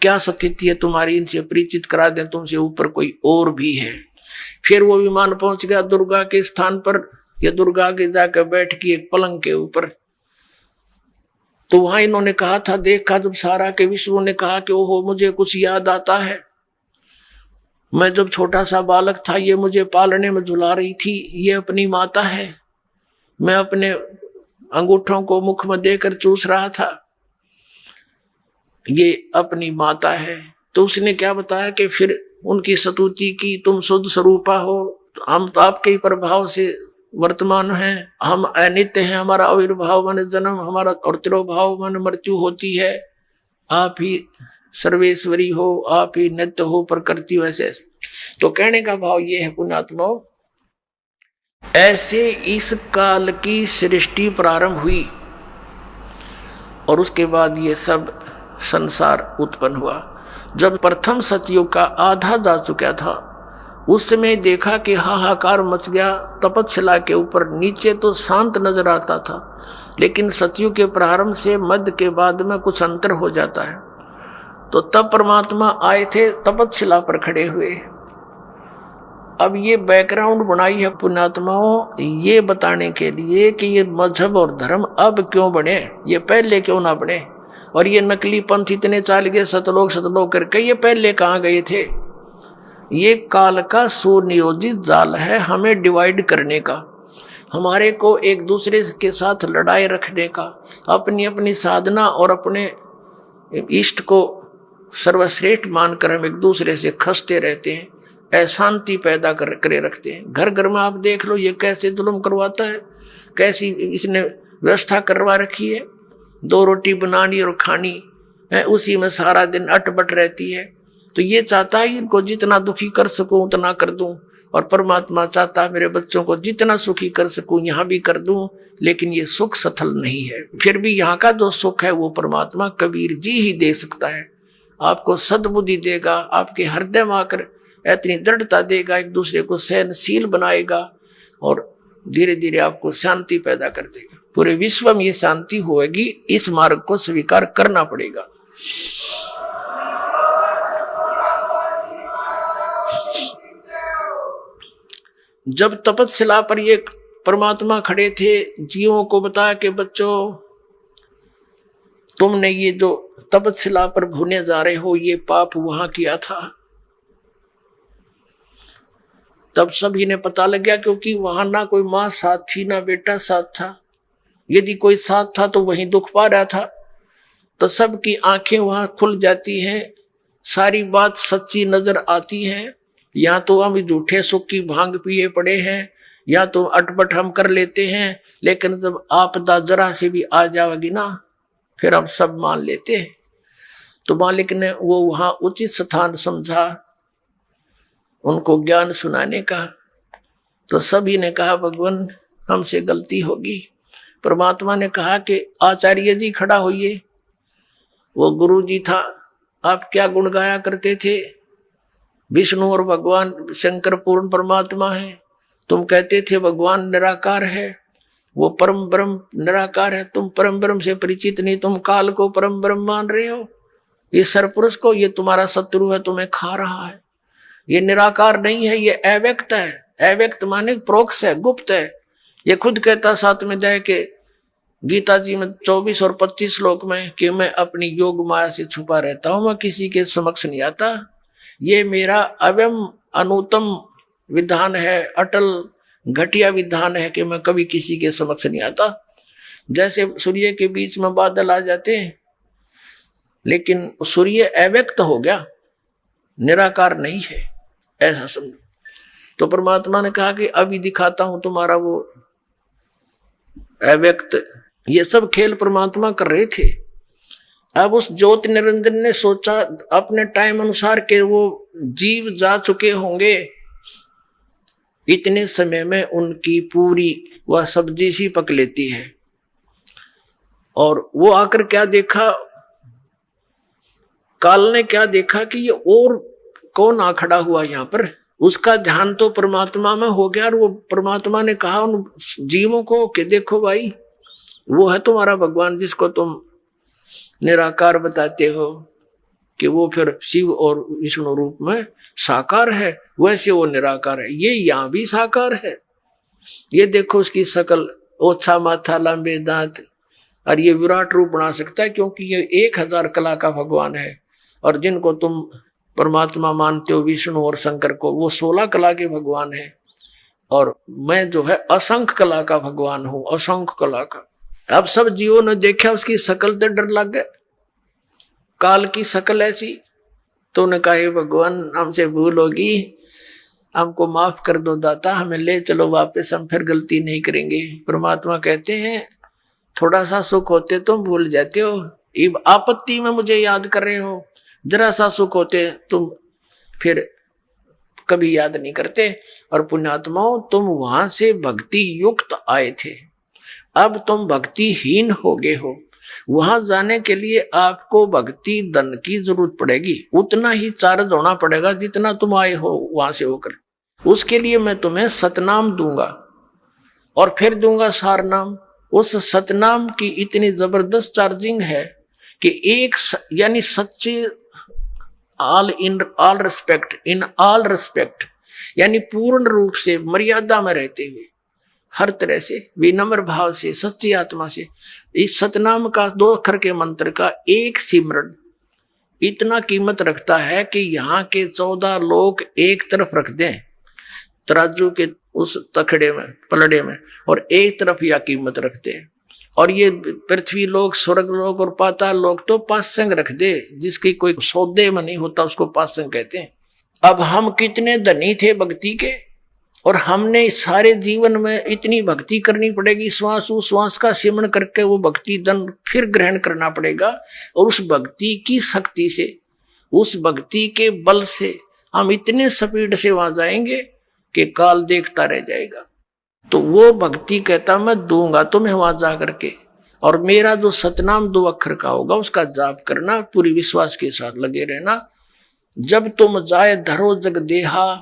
क्या स्थिति है तुम्हारी, इनसे परिचित करा दें, तुमसे ऊपर कोई और भी है। फिर वो विमान पहुंच गया दुर्गा के स्थान पर। ये दुर्गा के जाकर बैठ की एक पलंग के ऊपर। तो वहां इन्होंने कहा था, देखा जब सारा के विष्णु ने कहा कि ओहो मुझे कुछ याद आता है, मैं जब छोटा सा बालक था ये मुझे पालने में झुला रही थी, ये अपनी माता है, मैं अपने अंगूठों को मुख में देकर चूस रहा था, ये अपनी माता है। तो उसने क्या बताया कि फिर उनकी स्तुति की, तुम शुद्ध स्वरूपा हो, हम तो आपके ही प्रभाव से वर्तमान हैं, हम अनित्य हैं, हमारा आविर्भाव मन जन्म, हमारा और तिरोभाव मन मृत्यु होती है, आप ही सर्वेश्वरी हो, आप ही नित्य हो, प्रकृति हो। ऐसे तो कहने का भाव ये है पुण्यात्माओं, ऐसे इस काल की सृष्टि प्रारंभ हुई और उसके बाद ये सब संसार उत्पन्न हुआ। जब प्रथम सतयुग का आधा जा चुका था, उस समय देखा कि हाहाकार मच गया। तपतशिला के ऊपर नीचे तो शांत नजर आता था, लेकिन सतयुग के प्रारंभ से मध्य के बाद में कुछ अंतर हो जाता है। तो तब परमात्मा आए थे, तपतशिला पर खड़े हुए। अब ये बैकग्राउंड बनाई है पुण्यात्माओं ये बताने के लिए कि ये मजहब और धर्म अब क्यों बने, ये पहले क्यों ना बने। और ये नकली पंथ इतने चाल गए सतलोक करके, ये पहले कहाँ गए थे। ये काल का सुनियोजित जाल है हमें डिवाइड करने का, हमारे को एक दूसरे के साथ लड़ाई रखने का, अपनी अपनी साधना और अपने इष्ट को सर्वश्रेष्ठ मानकर हम एक दूसरे से खसते रहते हैं, अशांति पैदा करे रखते हैं। घर घर में आप देख लो ये कैसे जुल्म करवाता है, कैसी इसने व्यवस्था करवा रखी है। 2 रोटी बनानी और खानी है, उसी में सारा दिन अटबट रहती है। तो ये चाहता है इनको जितना दुखी कर सकूं उतना कर दूं, और परमात्मा चाहता है मेरे बच्चों को जितना सुखी कर सकूं यहाँ भी कर दूं। लेकिन ये सुख सथल नहीं है। फिर भी यहाँ का जो सुख है वो परमात्मा कबीर जी ही दे सकता है। आपको सद्बुद्धि देगा, आपके हृदय में आकर इतनी दृढ़ता देगा, एक दूसरे को सहनशील बनाएगा और धीरे धीरे आपको शांति पैदा कर देगा। पूरे विश्व में ये शांति होगी, इस मार्ग को स्वीकार करना पड़ेगा। जब तपस्या पर ये परमात्मा खड़े थे, जीवों को बताया कि बच्चों तुमने ये जो तपस्या पर भूने जा रहे हो ये पाप वहां किया था। तब सभी ने पता लग गया, क्योंकि वहां ना कोई माँ साथ थी ना बेटा साथ था। यदि कोई साथ था तो वहीं दुख पा रहा था। तो सबकी आंखें वहां खुल जाती हैं, सारी बात सच्ची नजर आती है। या तो हम झूठे सुख की भांग पिए पड़े हैं, या तो अटपट हम कर लेते हैं, लेकिन जब आपदा जरा से भी आ जाएगी ना फिर हम सब मान लेते हैं। तो मालिक ने वो वहां उचित स्थान समझा उनको ज्ञान सुनाने का। तो सभी ने कहा भगवान हमसे गलती होगी। परमात्मा ने कहा कि आचार्य जी खड़ा होइए। वो गुरु जी था। आप क्या गुण गाया करते थे? विष्णु और भगवान शंकर पूर्ण परमात्मा है। तुम कहते थे भगवान निराकार है, वो परम ब्रह्म निराकार है। तुम परम ब्रह्म से परिचित नहीं, तुम काल को परम ब्रह्म मान रहे हो। ये सरपुरुष को, ये तुम्हारा शत्रु है, तुम्हें खा रहा है। ये निराकार नहीं है, ये अव्यक्त है। अव्यक्त माने प्रोक्ष है, गुप्त है। ये खुद कहता साथ में जाए के गीता जी में 24 और 25 श्लोक में कि मैं अपनी योग माया से छुपा रहता हूं, मैं किसी के समक्ष नहीं आता। ये मेरा अव्यम अनुतम विधान है, अटल घटिया विधान है कि मैं कभी किसी के समक्ष नहीं आता। जैसे सूर्य के बीच में बादल आ जाते हैं, लेकिन सूर्य अव्यक्त हो गया, निराकार नहीं है, ऐसा समझो। तो परमात्मा ने कहा कि अभी दिखाता हूं तुम्हारा वो अव्यक्त। ये सब खेल परमात्मा कर रहे थे। अब उस ज्योति निरंजन ने सोचा अपने टाइम अनुसार के वो जीव जा चुके होंगे, इतने समय में उनकी पूरी वह सब्जी सी पक लेती है। और वो आकर क्या देखा, काल ने क्या देखा कि ये और कौन आ खड़ा हुआ यहाँ पर। उसका ध्यान तो परमात्मा में हो गया और वो परमात्मा ने कहा उन जीवों को कि देखो भाई, वो है तुम्हारा भगवान जिसको तुम निराकार बताते हो, कि वो फिर शिव और विष्णु रूप में साकार है, वैसे वो निराकार है। ये यहाँ भी साकार है। ये देखो उसकी शकल, ओछा माथा, लंबे दांत, और ये विराट रूप बना सकता है, क्योंकि ये 1000 कला का भगवान है। और जिनको तुम परमात्मा मानते हो विष्णु और शंकर को, वो 16 कला के भगवान है। और मैं जो है असंख्य कला का भगवान हूं, असंख्य कला का। अब सब जीवों ने देखा उसकी शकल तो डर लग गया, काल की शकल ऐसी। तो उन्होंने कहा भगवान हमसे भूल होगी, हमको माफ कर दो दाता, हमें ले चलो वापस, हम फिर गलती नहीं करेंगे। परमात्मा कहते हैं थोड़ा सा सुख होते तुम भूल जाते हो, इब आपत्ति में मुझे याद कर रहे हो। जरा सा सुख होते तुम फिर कभी याद नहीं करते। और पुण्यात्माओं, तुम वहां से भक्ति युक्त आए थे, अब तुम भक्तिहीन हो गए हो। वहां जाने के लिए आपको भक्ति धन की जरूरत पड़ेगी, उतना ही चार्ज होना पड़ेगा जितना तुम आए हो वहां से होकर। उसके लिए मैं तुम्हें सतनाम दूंगा और फिर दूंगा सार नाम। उस सतनाम की इतनी जबरदस्त चार्जिंग है कि एक यानी सच्चे all respect, in all respect, यानी पूर्ण रूप से मर्यादा में रहते हुए, हर तरह से विनम्र भाव से, सच्ची आत्मा से, इस सतनाम का 2 अक्षर के मंत्र का एक सिमरण इतना कीमत रखता है कि यहाँ के 14 लोग एक तरफ रख दें तराजू के उस तखड़े में, पलड़े में, और एक तरफ यह कीमत रखते हैं। और ये पृथ्वी लोग, स्वर्ग लोग और पाताल लोग तो पासंग रख दे, जिसकी कोई सौदे में नहीं होता उसको पासंग कहते हैं। अब हम कितने धनी थे भक्ति के, और हमने सारे जीवन में इतनी भक्ति करनी पड़ेगी, श्वास उश्वास का सेवन करके वो भक्ति धन फिर ग्रहण करना पड़ेगा। और उस भक्ति की शक्ति से, उस भक्ति के बल से हम इतने स्पीड से वहां जाएंगे कि काल देखता रह जाएगा। तो वो भक्ति कहता मैं दूंगा तुम्हें वहां जा करके, और मेरा जो सतनाम 2 अक्षर का होगा उसका जाप करना, पूरी विश्वास के साथ लगे रहना। जब तुम जाए धरो जग देहा,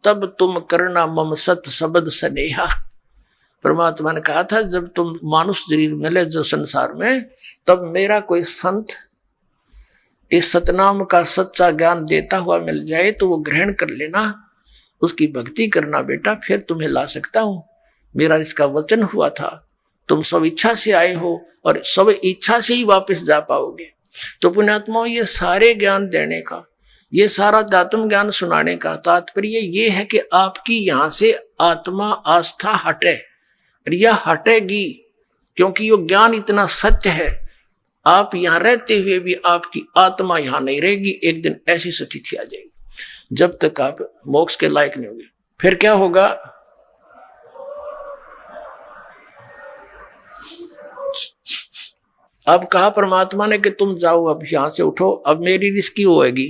तब तुम करना मम सत शब्द स्नेहा। परमात्मा ने कहा था जब तुम मानुष शरीर मिले जो संसार में, तब मेरा कोई संत इस सतनाम का सच्चा ज्ञान देता हुआ मिल जाए तो वो ग्रहण कर लेना, उसकी भक्ति करना बेटा, फिर तुम्हें ला सकता हूं। मेरा इसका वचन हुआ था, तुम सब इच्छा से आए हो और सब इच्छा से ही वापस जा पाओगे। तो पुण्यात्माओं, ये सारे ज्ञान देने का, ये सारा आत्म ज्ञान सुनाने का तात्पर्य ये है कि आपकी यहां से आत्मा आस्था हटे, और यह हटेगी क्योंकि ये ज्ञान इतना सत्य है। आप यहां रहते हुए भी आपकी आत्मा यहां नहीं रहेगी, एक दिन ऐसी स्थिति आ जाएगी जब तक आप मोक्ष के लायक नहीं होंगे। फिर क्या होगा? अब कहा परमात्मा ने कि तुम जाओ, अब यहां से उठो, अब मेरी रिस्की होएगी।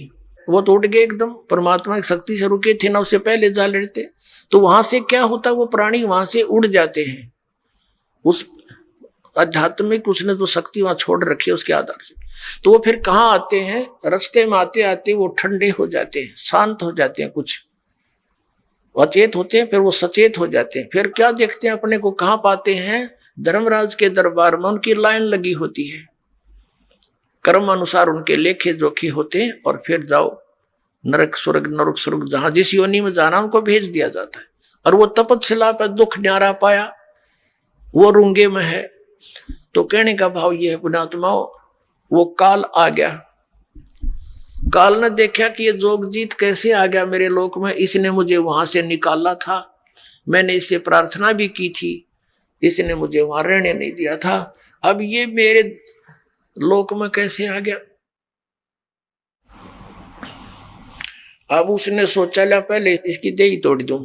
वो तो उठ गए एकदम, परमात्मा की शक्ति से रुके थे ना, उससे पहले जा लेते तो वहां से क्या होता, वो प्राणी वहां से उड़ जाते हैं। उस आध्यात्मिक उसने जो शक्ति वहां छोड़ रखी है उसके आधार से, तो वो फिर कहाँ आते हैं? रास्ते में आते आते वो ठंडे हो जाते हैं, शांत हो जाते हैं, कुछ अचेत होते हैं, फिर वो सचेत हो जाते हैं। फिर क्या देखते हैं अपने को, कहाँ पाते हैं? धर्मराज के दरबार में उनकी लाइन लगी होती है, कर्म अनुसार उनके लेखे जोखे होते हैं, और फिर जाओ नरक स्वर्ग जहां जिस योनि में जाना उनको भेज दिया जाता है। और वो तपस्या पर दुख न्यारा पाया, वो रूंगे में है। तो कहने का भाव ये है पुण्यात्माओं, वो काल आ गया, काल ने देखा कि ये जोगजीत कैसे आ गया मेरे लोक में, इसने मुझे वहां से निकाला था, मैंने इससे प्रार्थना भी की थी, इसने मुझे वहां रहने नहीं दिया था, अब ये मेरे लोक में कैसे आ गया? अब उसने सोचा ला पहले इसकी देही तोड़ दूं।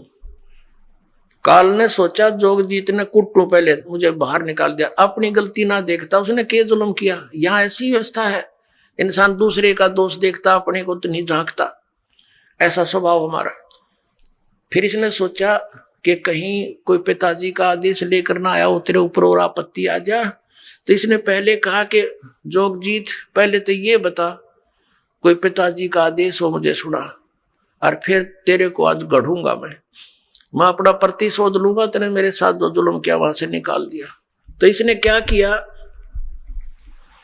काल ने सोचा जोगजीत ने कुट्टू पहले मुझे बाहर निकाल दिया, अपनी गलती ना देखता, उसने क्या जुल्म किया। यहाँ ऐसी व्यवस्था है, इंसान दूसरे का दोष देखता, अपने को तो नहीं झांकता, ऐसा स्वभाव हमारा। फिर इसने सोचा कि कहीं कोई पिताजी का आदेश लेकर ना आया हो तेरे ऊपर और आपत्ति आ जा। तो इसने पहले कहा कि जोगजीत पहले तो ये बता, कोई पिताजी का आदेश हो मुझे सुना, और फिर तेरे को आज गढ़ूंगा मैं अपना प्रतिशोध लूंगा, तेने मेरे साथ जो जुल्म किया वहां से निकाल दिया। तो इसने क्या किया,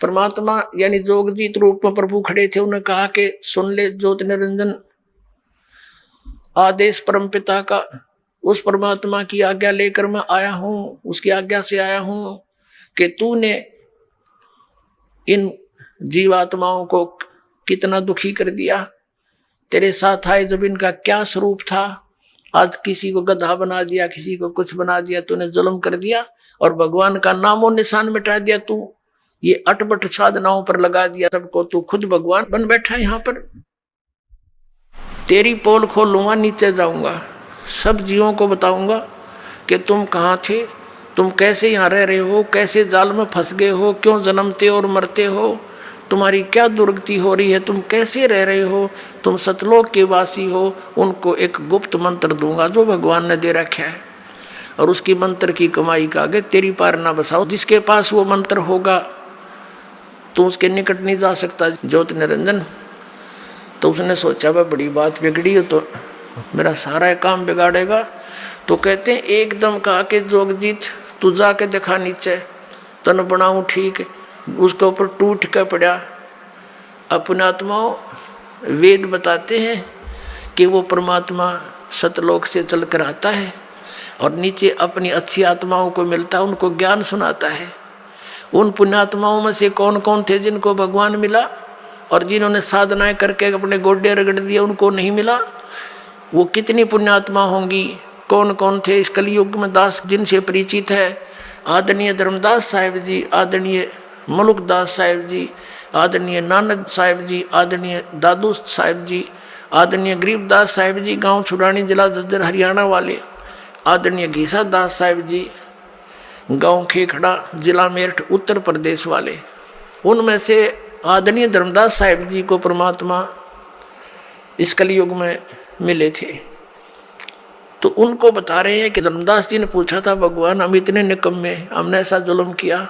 परमात्मा यानी जोगजीत रूप में प्रभु खड़े थे, उन्होंने कहा कि सुन ले ज्योति निरंजन, आदेश परम पिता का, उस परमात्मा की आज्ञा लेकर मैं आया हूं, उसकी आज्ञा से आया हूं कि तूने इन जीवात्माओं को कितना दुखी कर दिया। तेरे साथ आए जब इनका क्या स्वरूप था, आज किसी को गधा बना दिया, किसी को कुछ बना दिया, तूने जुल्म कर दिया और भगवान का नामो निशान मिटा दिया। तू ये अटपट साधनाओं पर लगा दिया सबको, तू खुद भगवान बन बैठा है यहाँ पर। तेरी पोल खोलूंगा, नीचे जाऊंगा, सब जीवों को बताऊंगा कि तुम कहाँ थे, तुम कैसे यहाँ रह रहे हो, कैसे जाल में फंस गए हो, क्यों जन्मते और मरते हो, तुम्हारी क्या दुर्गति हो रही है, तुम कैसे रह रहे हो, तुम सतलोक के वासी हो। उनको एक गुप्त मंत्र दूंगा जो भगवान ने दे रखा है, और उसकी मंत्र की कमाई का आगे तेरी पार ना बसाओ। जिसके पास वो मंत्र होगा तो उसके निकट नहीं जा सकता ज्योति निरंजन। तो उसने सोचा वह बड़ी बात बिगड़ी हो तो मेरा सारा काम बिगाड़ेगा। तो कहते हैं एकदम कहा कि जोगजीत तू जाके दिखा नीचे, तन बनाऊं ठीक, उसके ऊपर टूट के पड़ा। अपने आत्माओं वेद बताते हैं कि वो परमात्मा सतलोक से चल कर आता है और नीचे अपनी अच्छी आत्माओं को मिलता है, उनको ज्ञान सुनाता है। उन पुण्यात्माओं में से कौन कौन थे जिनको भगवान मिला, और जिन्होंने साधनाएं करके अपने गोड्डे रगड़ दिए उनको नहीं मिला, वो कितनी पुण्यात्मा होंगी। कौन कौन थे इस कलयुग में दास जिनसे परिचित है? आदरणीय धर्मदास साहिब जी, आदरणीय मलुकदास साहिब जी, आदरणीय नानक साहिब जी, आदरणीय दादू साहिब जी, आदरणीय गरीबदास साहिब जी, गांव छुड़ानी जिला झज्जर हरियाणा वाले, आदरणीय घीसा दास साहिब जी, गांव खेखड़ा जिला मेरठ उत्तर प्रदेश वाले। उनमें से आदरणीय धर्मदास साहिब जी को परमात्मा इस कलयुग में मिले थे। तो उनको बता रहे हैं कि धर्मदास जी ने पूछा था, भगवान हम इतने निकम्मे, हमने ऐसा जुल्म किया,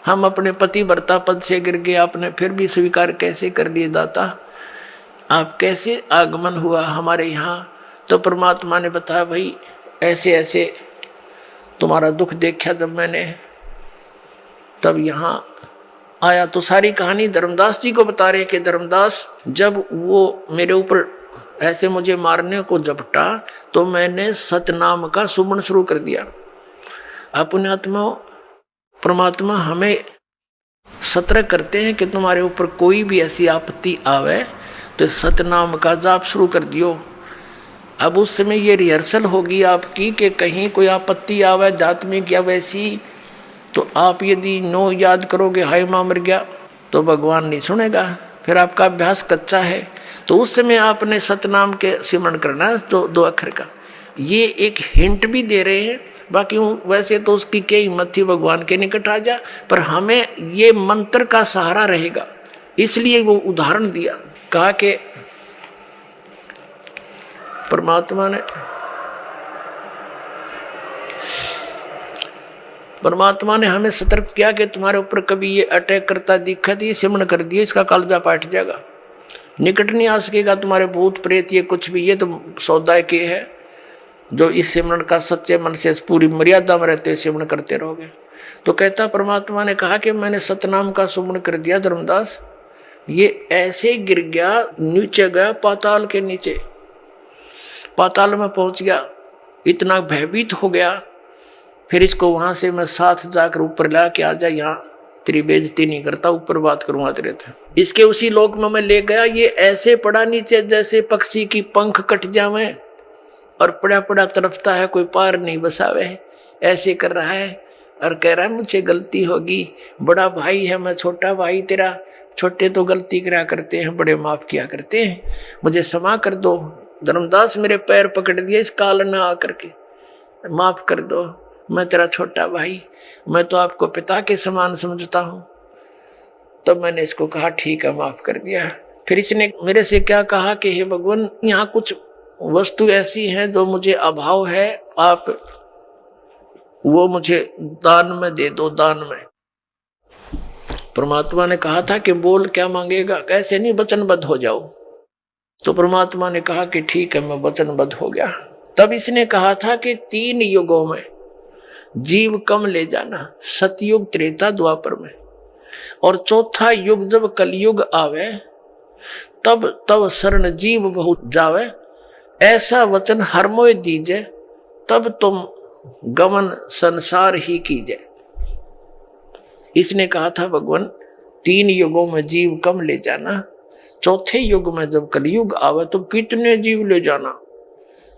हम अपने पति भर्ता पद से गिर गए, आपने फिर भी स्वीकार कैसे कर लिए दाता? आप कैसे आगमन हुआ हमारे यहाँ? तो परमात्मा ने बताया, भाई ऐसे ऐसे तुम्हारा दुख देखा जब मैंने, तब यहाँ आया। तो सारी कहानी धर्मदास जी को बता रहे कि धर्मदास, जब वो मेरे ऊपर ऐसे मुझे मारने को झपटा तो मैंने सतनाम का सुमन शुरू कर दिया। अपने आत्मा परमात्मा हमें सतर्क करते हैं कि तुम्हारे ऊपर कोई भी ऐसी आपत्ति आवे तो सतनाम का जाप शुरू कर दियो। अब उस समय ये रिहर्सल होगी आपकी कि कहीं कोई आपत्ति आवे जात में क्या वैसी, तो आप यदि नो याद करोगे हाय माँ मर गया तो भगवान नहीं सुनेगा, फिर आपका अभ्यास कच्चा है। तो उस समय आपने सतनाम के सिमरण करना है, तो 2 अक्षर का। ये एक हिंट भी दे रहे हैं, बाकी वैसे तो उसकी क्या हिम्मत थी भगवान के निकट आ जा, पर हमें ये मंत्र का सहारा रहेगा, इसलिए वो उदाहरण दिया। कहा कि परमात्मा ने हमें सतर्क किया कि तुम्हारे ऊपर कभी ये अटैक करता दिखा तो ये सिमरण कर दिया, इसका कालजा पाट जाएगा, निकट नहीं आ सकेगा तुम्हारे भूत प्रेत ये कुछ भी, ये तो सौदा के है। जो इस सिमरण का सच्चे मन से पूरी मर्यादा में रहते हुए सिमरण करते रहोगे। तो कहता परमात्मा ने कहा कि मैंने सतनाम का सुमरण कर दिया धर्मदास, ये ऐसे गिर गया, नीचे गया पाताल के नीचे, पाताल में पहुंच गया, इतना भयभीत हो गया। फिर इसको वहां से मैं साथ जाकर ऊपर ला के आ जा, यहाँ तेरी बेइज्जती नहीं करता, ऊपर बात करूंगा तेरे थे। इसके उसी लोक में मैं ले गया, ये ऐसे पड़ा नीचे जैसे पक्षी की पंख कट जावे और पड़ा पड़ा तड़पता है, कोई पार नहीं बसावे, ऐसे कर रहा है और कह रहा है मुझे गलती होगी, बड़ा भाई है मैं छोटा भाई तेरा, छोटे तो गलती करा करते हैं, बड़े माफ किया करते हैं, मुझे क्षमा कर दो। धर्मदास मेरे पैर पकड़ दिए इस काल में आकर के, माफ कर दो, मैं तेरा छोटा भाई, मैं तो आपको पिता के समान समझता हूं। तब मैंने इसको कहा ठीक है, माफ कर दिया। फिर इसने मेरे से क्या कहा कि हे भगवान, यहाँ कुछ वस्तु ऐसी हैं जो मुझे अभाव है, आप वो मुझे दान में दे दो, दान में। परमात्मा ने कहा था कि बोल क्या मांगेगा, कैसे नहीं, वचनबद्ध हो जाओ। तो परमात्मा ने कहा कि ठीक है, मैं वचनबद्ध हो गया। तब इसने कहा था कि 3 युगों में जीव कम ले जाना, सतयुग त्रेता द्वापर में, और चौथा युग जब कलयुग आवे तब तब शरण जीव बहुत जावे, ऐसा वचन हर मोय दीजे, तब तुम गमन संसार ही कीजे। इसने कहा था भगवान 3 युगों में जीव कम ले जाना, चौथे युग में जब कलयुग आवे तो कितने जीव ले जाना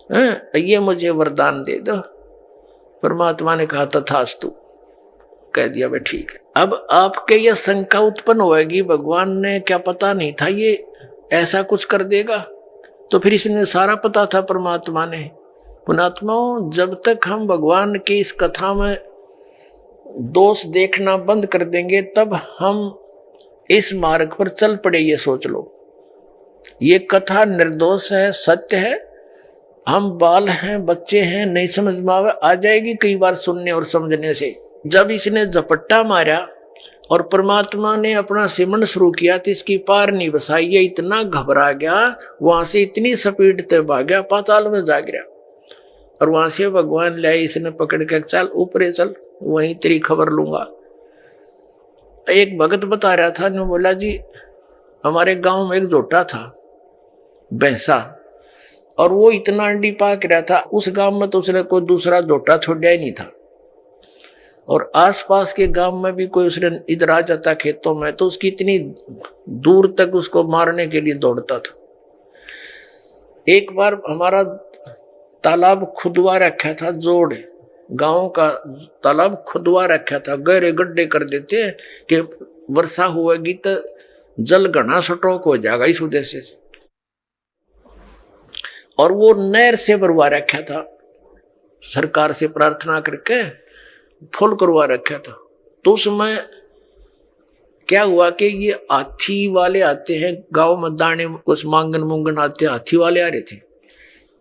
है, ये मुझे वरदान दे दो। परमात्मा ने कहा तथास्तु, कह दिया भाई ठीक है। अब आपके ये शंका उत्पन्न होगी, भगवान ने क्या पता नहीं था ये ऐसा कुछ कर देगा? तो फिर इसने सारा पता था परमात्मा ने। पुणात्माओं, जब तक हम भगवान की इस कथा में दोष देखना बंद कर देंगे तब हम इस मार्ग पर चल पड़े, ये सोच लो। ये कथा निर्दोष है, सत्य है, हम बाल हैं, बच्चे हैं, नहीं समझ में आवे, आ जाएगी कई बार सुनने और समझने से। जब इसने झपट्टा मारा और परमात्मा ने अपना सिमरन शुरू किया तो इसकी पार नहीं बसाई, ये इतना घबरा गया, वहां से इतनी स्पीड से भाग गया, पाताल में जा गिरा। और वहां से भगवान लाए, इसने पकड़ के चल ऊपर चल, वहीं तेरी खबर लूंगा। एक भगत बता रहा था, ने बोला जी हमारे गांव में एक जोटा था भैंसा, और वो इतना अंडी पाक रहा था, उस गांव में तो उसने कोई दूसरा जोटा छोड़ा ही नहीं था, और आसपास के गांव में भी कोई उसने इधर आ जाता खेतों में तो उसकी इतनी दूर तक उसको मारने के लिए दौड़ता था। एक बार हमारा तालाब खुदवा रखा था, जोड़ गांव का तालाब खुदवा रखा था, गहरे गड्ढे कर देते हैं कि वर्षा होगी तो जल घना स्टॉक हो जाएगा इस उद्देश्य से, और वो नहर से भरवा रखा था, सरकार से प्रार्थना करके फुल करवा रखा था। तो उसमें क्या हुआ कि ये हाथी वाले आते हैं गांव में, दाने कुछ मांगन मुंगन आते, हाथी वाले आ रहे थे।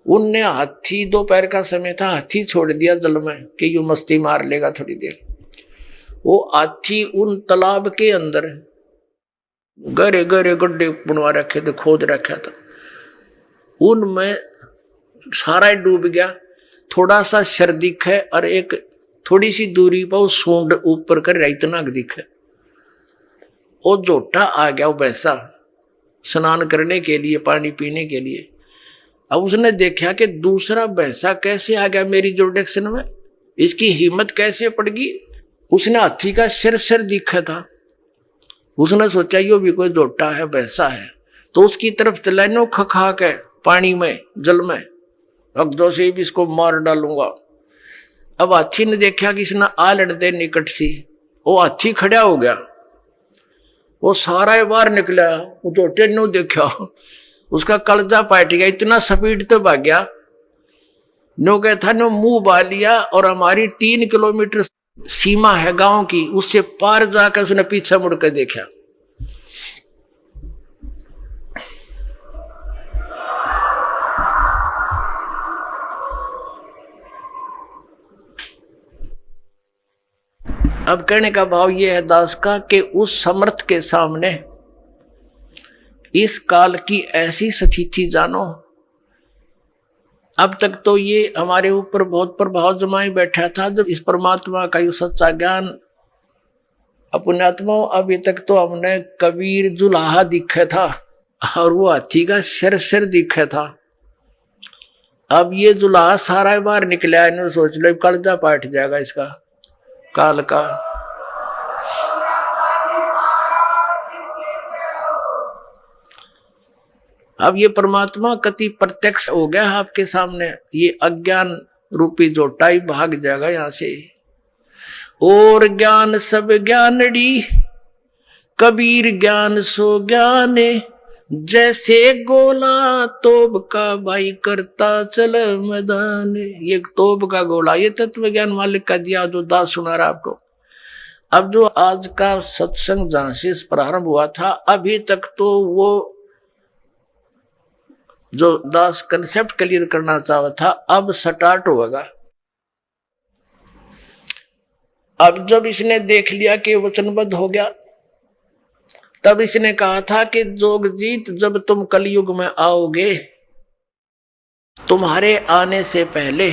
उनने हाथी, दोपहर का समय था, हाथी छोड़ दिया जल में कि यू मस्ती मार लेगा थोड़ी देर। वो हाथी उन तालाब के अंदर गहरे गहरे गड्ढे बनवा रखे थे, खोद रखा था, उनमें सारा ही डूब गया, थोड़ा सा सर दिखे और एक थोड़ी सी दूरी पर वो सूंड ऊपर कर इतना दिखे। वो जोटा आ गया, वो भैंसा स्नान करने के लिए, पानी पीने के लिए। अब उसने देखा कि दूसरा भैंसा कैसे आ गया मेरी जोडेक्शन में, इसकी हिम्मत कैसे पड़ गई। उसने हाथी का सिर दिखा था, उसने सोचा यो भी कोई जोटा है, भैंसा है, तो उसकी तरफ चलानो खखा के पानी में, जल में, अगदो से भी इसको मार डालूंगा। अब हाथी ने देखा कि इसने आ लड़ते निकट सी, वो हाथी खड़ा हो गया, वो सारा बाहर निकला, वो जोटे ने देखा, उसका कलजा पाट गया, इतना स्पीड तो भाग गया, नो क्या था नो मुंह बा लिया, और हमारी 3 किलोमीटर सीमा है गांव की, उससे पार जाकर उसने पीछे मुड़कर देखा। अब कहने का भाव यह है दास का कि उस समर्थ के सामने इस काल की ऐसी स्थिति जानो। अब तक तो ये हमारे ऊपर बहुत प्रभाव जमाए बैठा था, जब इस परमात्मा का ये सच्चा ज्ञान अपने आत्मा, अभी तक तो हमने कबीर जुलाहा दिखा था और वो हाथी का सिर दिखा था। अब ये जुलाहा सारा बाहर निकला, इन्होंने सोच लो कलजा पाट जाएगा इसका काल का। अब ये परमात्मा कति प्रत्यक्ष हो गया आपके सामने, ये अज्ञान रूपी जोटा ही भाग जाएगा यहां से। और ज्ञान सब ज्ञानड़ी, कबीर ज्ञान सो ज्ञान, जैसे गोला तोब का भाई करता चल मैदान। ये तोब का गोला, ये तत्व ज्ञान मालिक का दिया जो दास सुना रहा आपको। अब जो आज का सत्संग जहां से प्रारंभ हुआ था, अभी तक तो वो जो दास कंसेप्ट क्लियर करना चाहा था, अब स्टार्ट होगा। अब जब इसने देख लिया कि वचनबद्ध हो गया, तब इसने कहा था कि जोगजीत जब तुम कलयुग में आओगे, तुम्हारे आने से पहले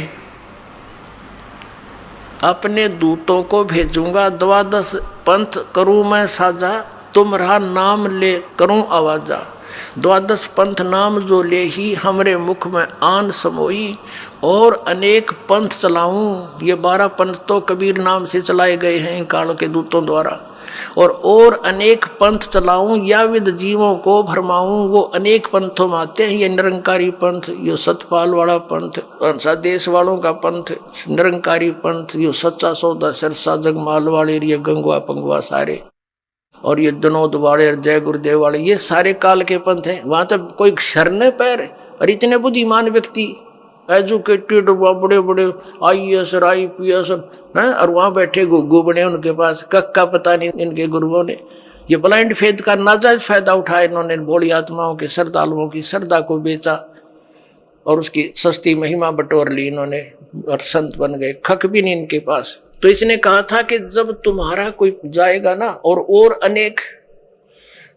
अपने दूतों को भेजूंगा, 12 पंथ करूं मैं साजा, तुम्हारा नाम ले करूं आवाजा। 12 पंथ नाम जो ले ही हमरे मुख में आन समोई, और अनेक पंथ चलाऊं। ये 12 पंथ तो कबीर नाम से चलाए गए हैं इन कालों के दूतों द्वारा। और अनेक पंथ चलाऊं, या विद जीवों को भरमाऊं। वो अनेक पंथों में आते हैं, ये निरंकारी पंथ, ये सतपाल वाला पंथ, देश वालों का पंथ, निरंकारी पंथ, ये सच्चा सौदा सिरसा जगमाल वाले, ये गंगवा पंगवा सारे, और ये दनोद वाले, जय गुरुदेव वाले, ये सारे काल के पंथ हैं। वहां तक कोई शरने पैर, और इतने बुद्धिमान व्यक्ति, एजुकेटेड, बड़े बड़े IAS IPS हैं, और वहां बैठे गुग्गू बने उनके पास, कक्का पता नहीं इनके गुरुओं ने। ये ब्लाइंड फेथ का नाजायज फायदा उठाया इन्होंने, भोली आत्माओं के श्रद्धालुओं की श्रद्धा को बेचा और उसकी सस्ती महिमा बटोर ली इन्होंने, और संत बन गए, खक भी नहीं इनके पास। तो इसने कहा था कि जब तुम्हारा कोई जाएगा ना, और अनेक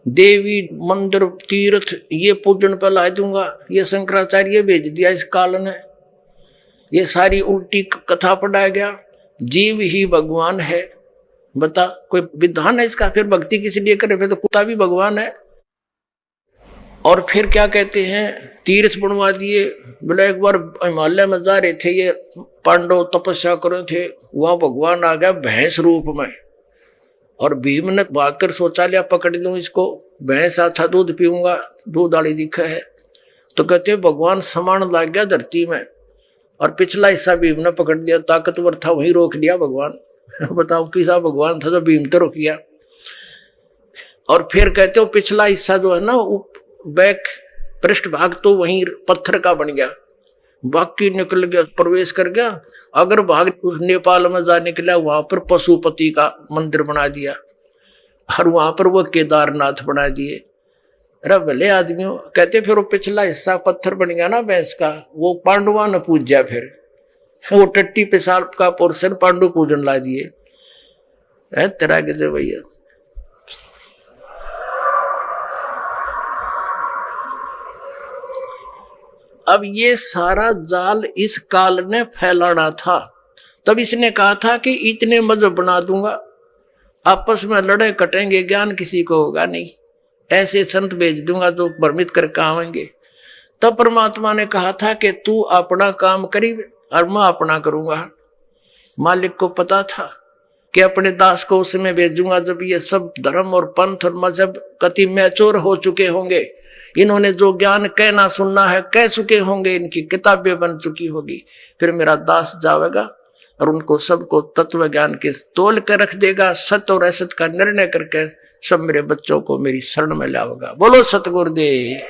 देवी मंदिर तीर्थ ये पूजन पर ला दूंगा, ये शंकराचार्य भेज दिया इस काल ने, ये सारी उल्टी कथा पढ़ाया गया, जीव ही भगवान है। बता कोई विधान है इसका? फिर भक्ति किस लिए करे, फिर तो कुत्ता भी भगवान है। और फिर क्या कहते हैं, तीर्थ बनवा दिए। बोले एक बार हिमालय में जा रहे थे, ये पांडव तपस्या कर रहे थे, वहां भगवान आ गया भैंस रूप में, और भीम ने भागकर सोचा लिया पकड़ लूं इसको, भैंस अच्छा दूध पीऊंगा, दूध वाली दिखा है। तो कहते भगवान समान लाग गया धरती में, और पिछला हिस्सा भीम ने पकड़ लिया, ताकतवर था वहीं रोक लिया भगवान। बताओ किसा भगवान था जो भीम तो रोक गया। और फिर कहते हो पिछला हिस्सा जो है ना, बैक पृष्ठ भाग तो वहीं पत्थर का बन गया, बाकी निकल गया, प्रवेश कर गया। अगर भाग नेपाल में जा निकला, वहां पर पशुपति का मंदिर बना दिया, और वहां पर वो केदारनाथ बना दिए। अरे भले आदमियों, कहते फिर वो पिछला हिस्सा पत्थर बन गया ना भैंस का, वो पांडवा ने पूजा, फिर वो टट्टी पेशाब का पोर्शन पांडु पूजन ला दिए। तेरा गजब भैया। अब ये सारा जाल इस काल ने फैलाना था। तब इसने कहा था कि इतने मजहब बना दूंगा, आपस में लड़े कटेंगे, ज्ञान किसी को होगा नहीं, ऐसे संत भेज दूंगा तो भ्रमित करके आवेंगे। तब परमात्मा ने कहा था कि तू अपना काम करी और मैं अपना करूंगा। मालिक को पता था कि अपने दास को उसमें भेजूंगा जब ये सब धर्म और पंथ और मजहब कति मैच्योर हो चुके होंगे, इन्होंने जो ज्ञान कहना सुनना है कह चुके होंगे, इनकी किताबें बन चुकी होगी। फिर मेरा दास जाएगा और उनको सबको तत्व ज्ञान के तोल कर रख देगा, सत्य और असत का निर्णय करके सब मेरे बच्चों को मेरी शरण में लाओगा। बोलो सतगुरुदेव।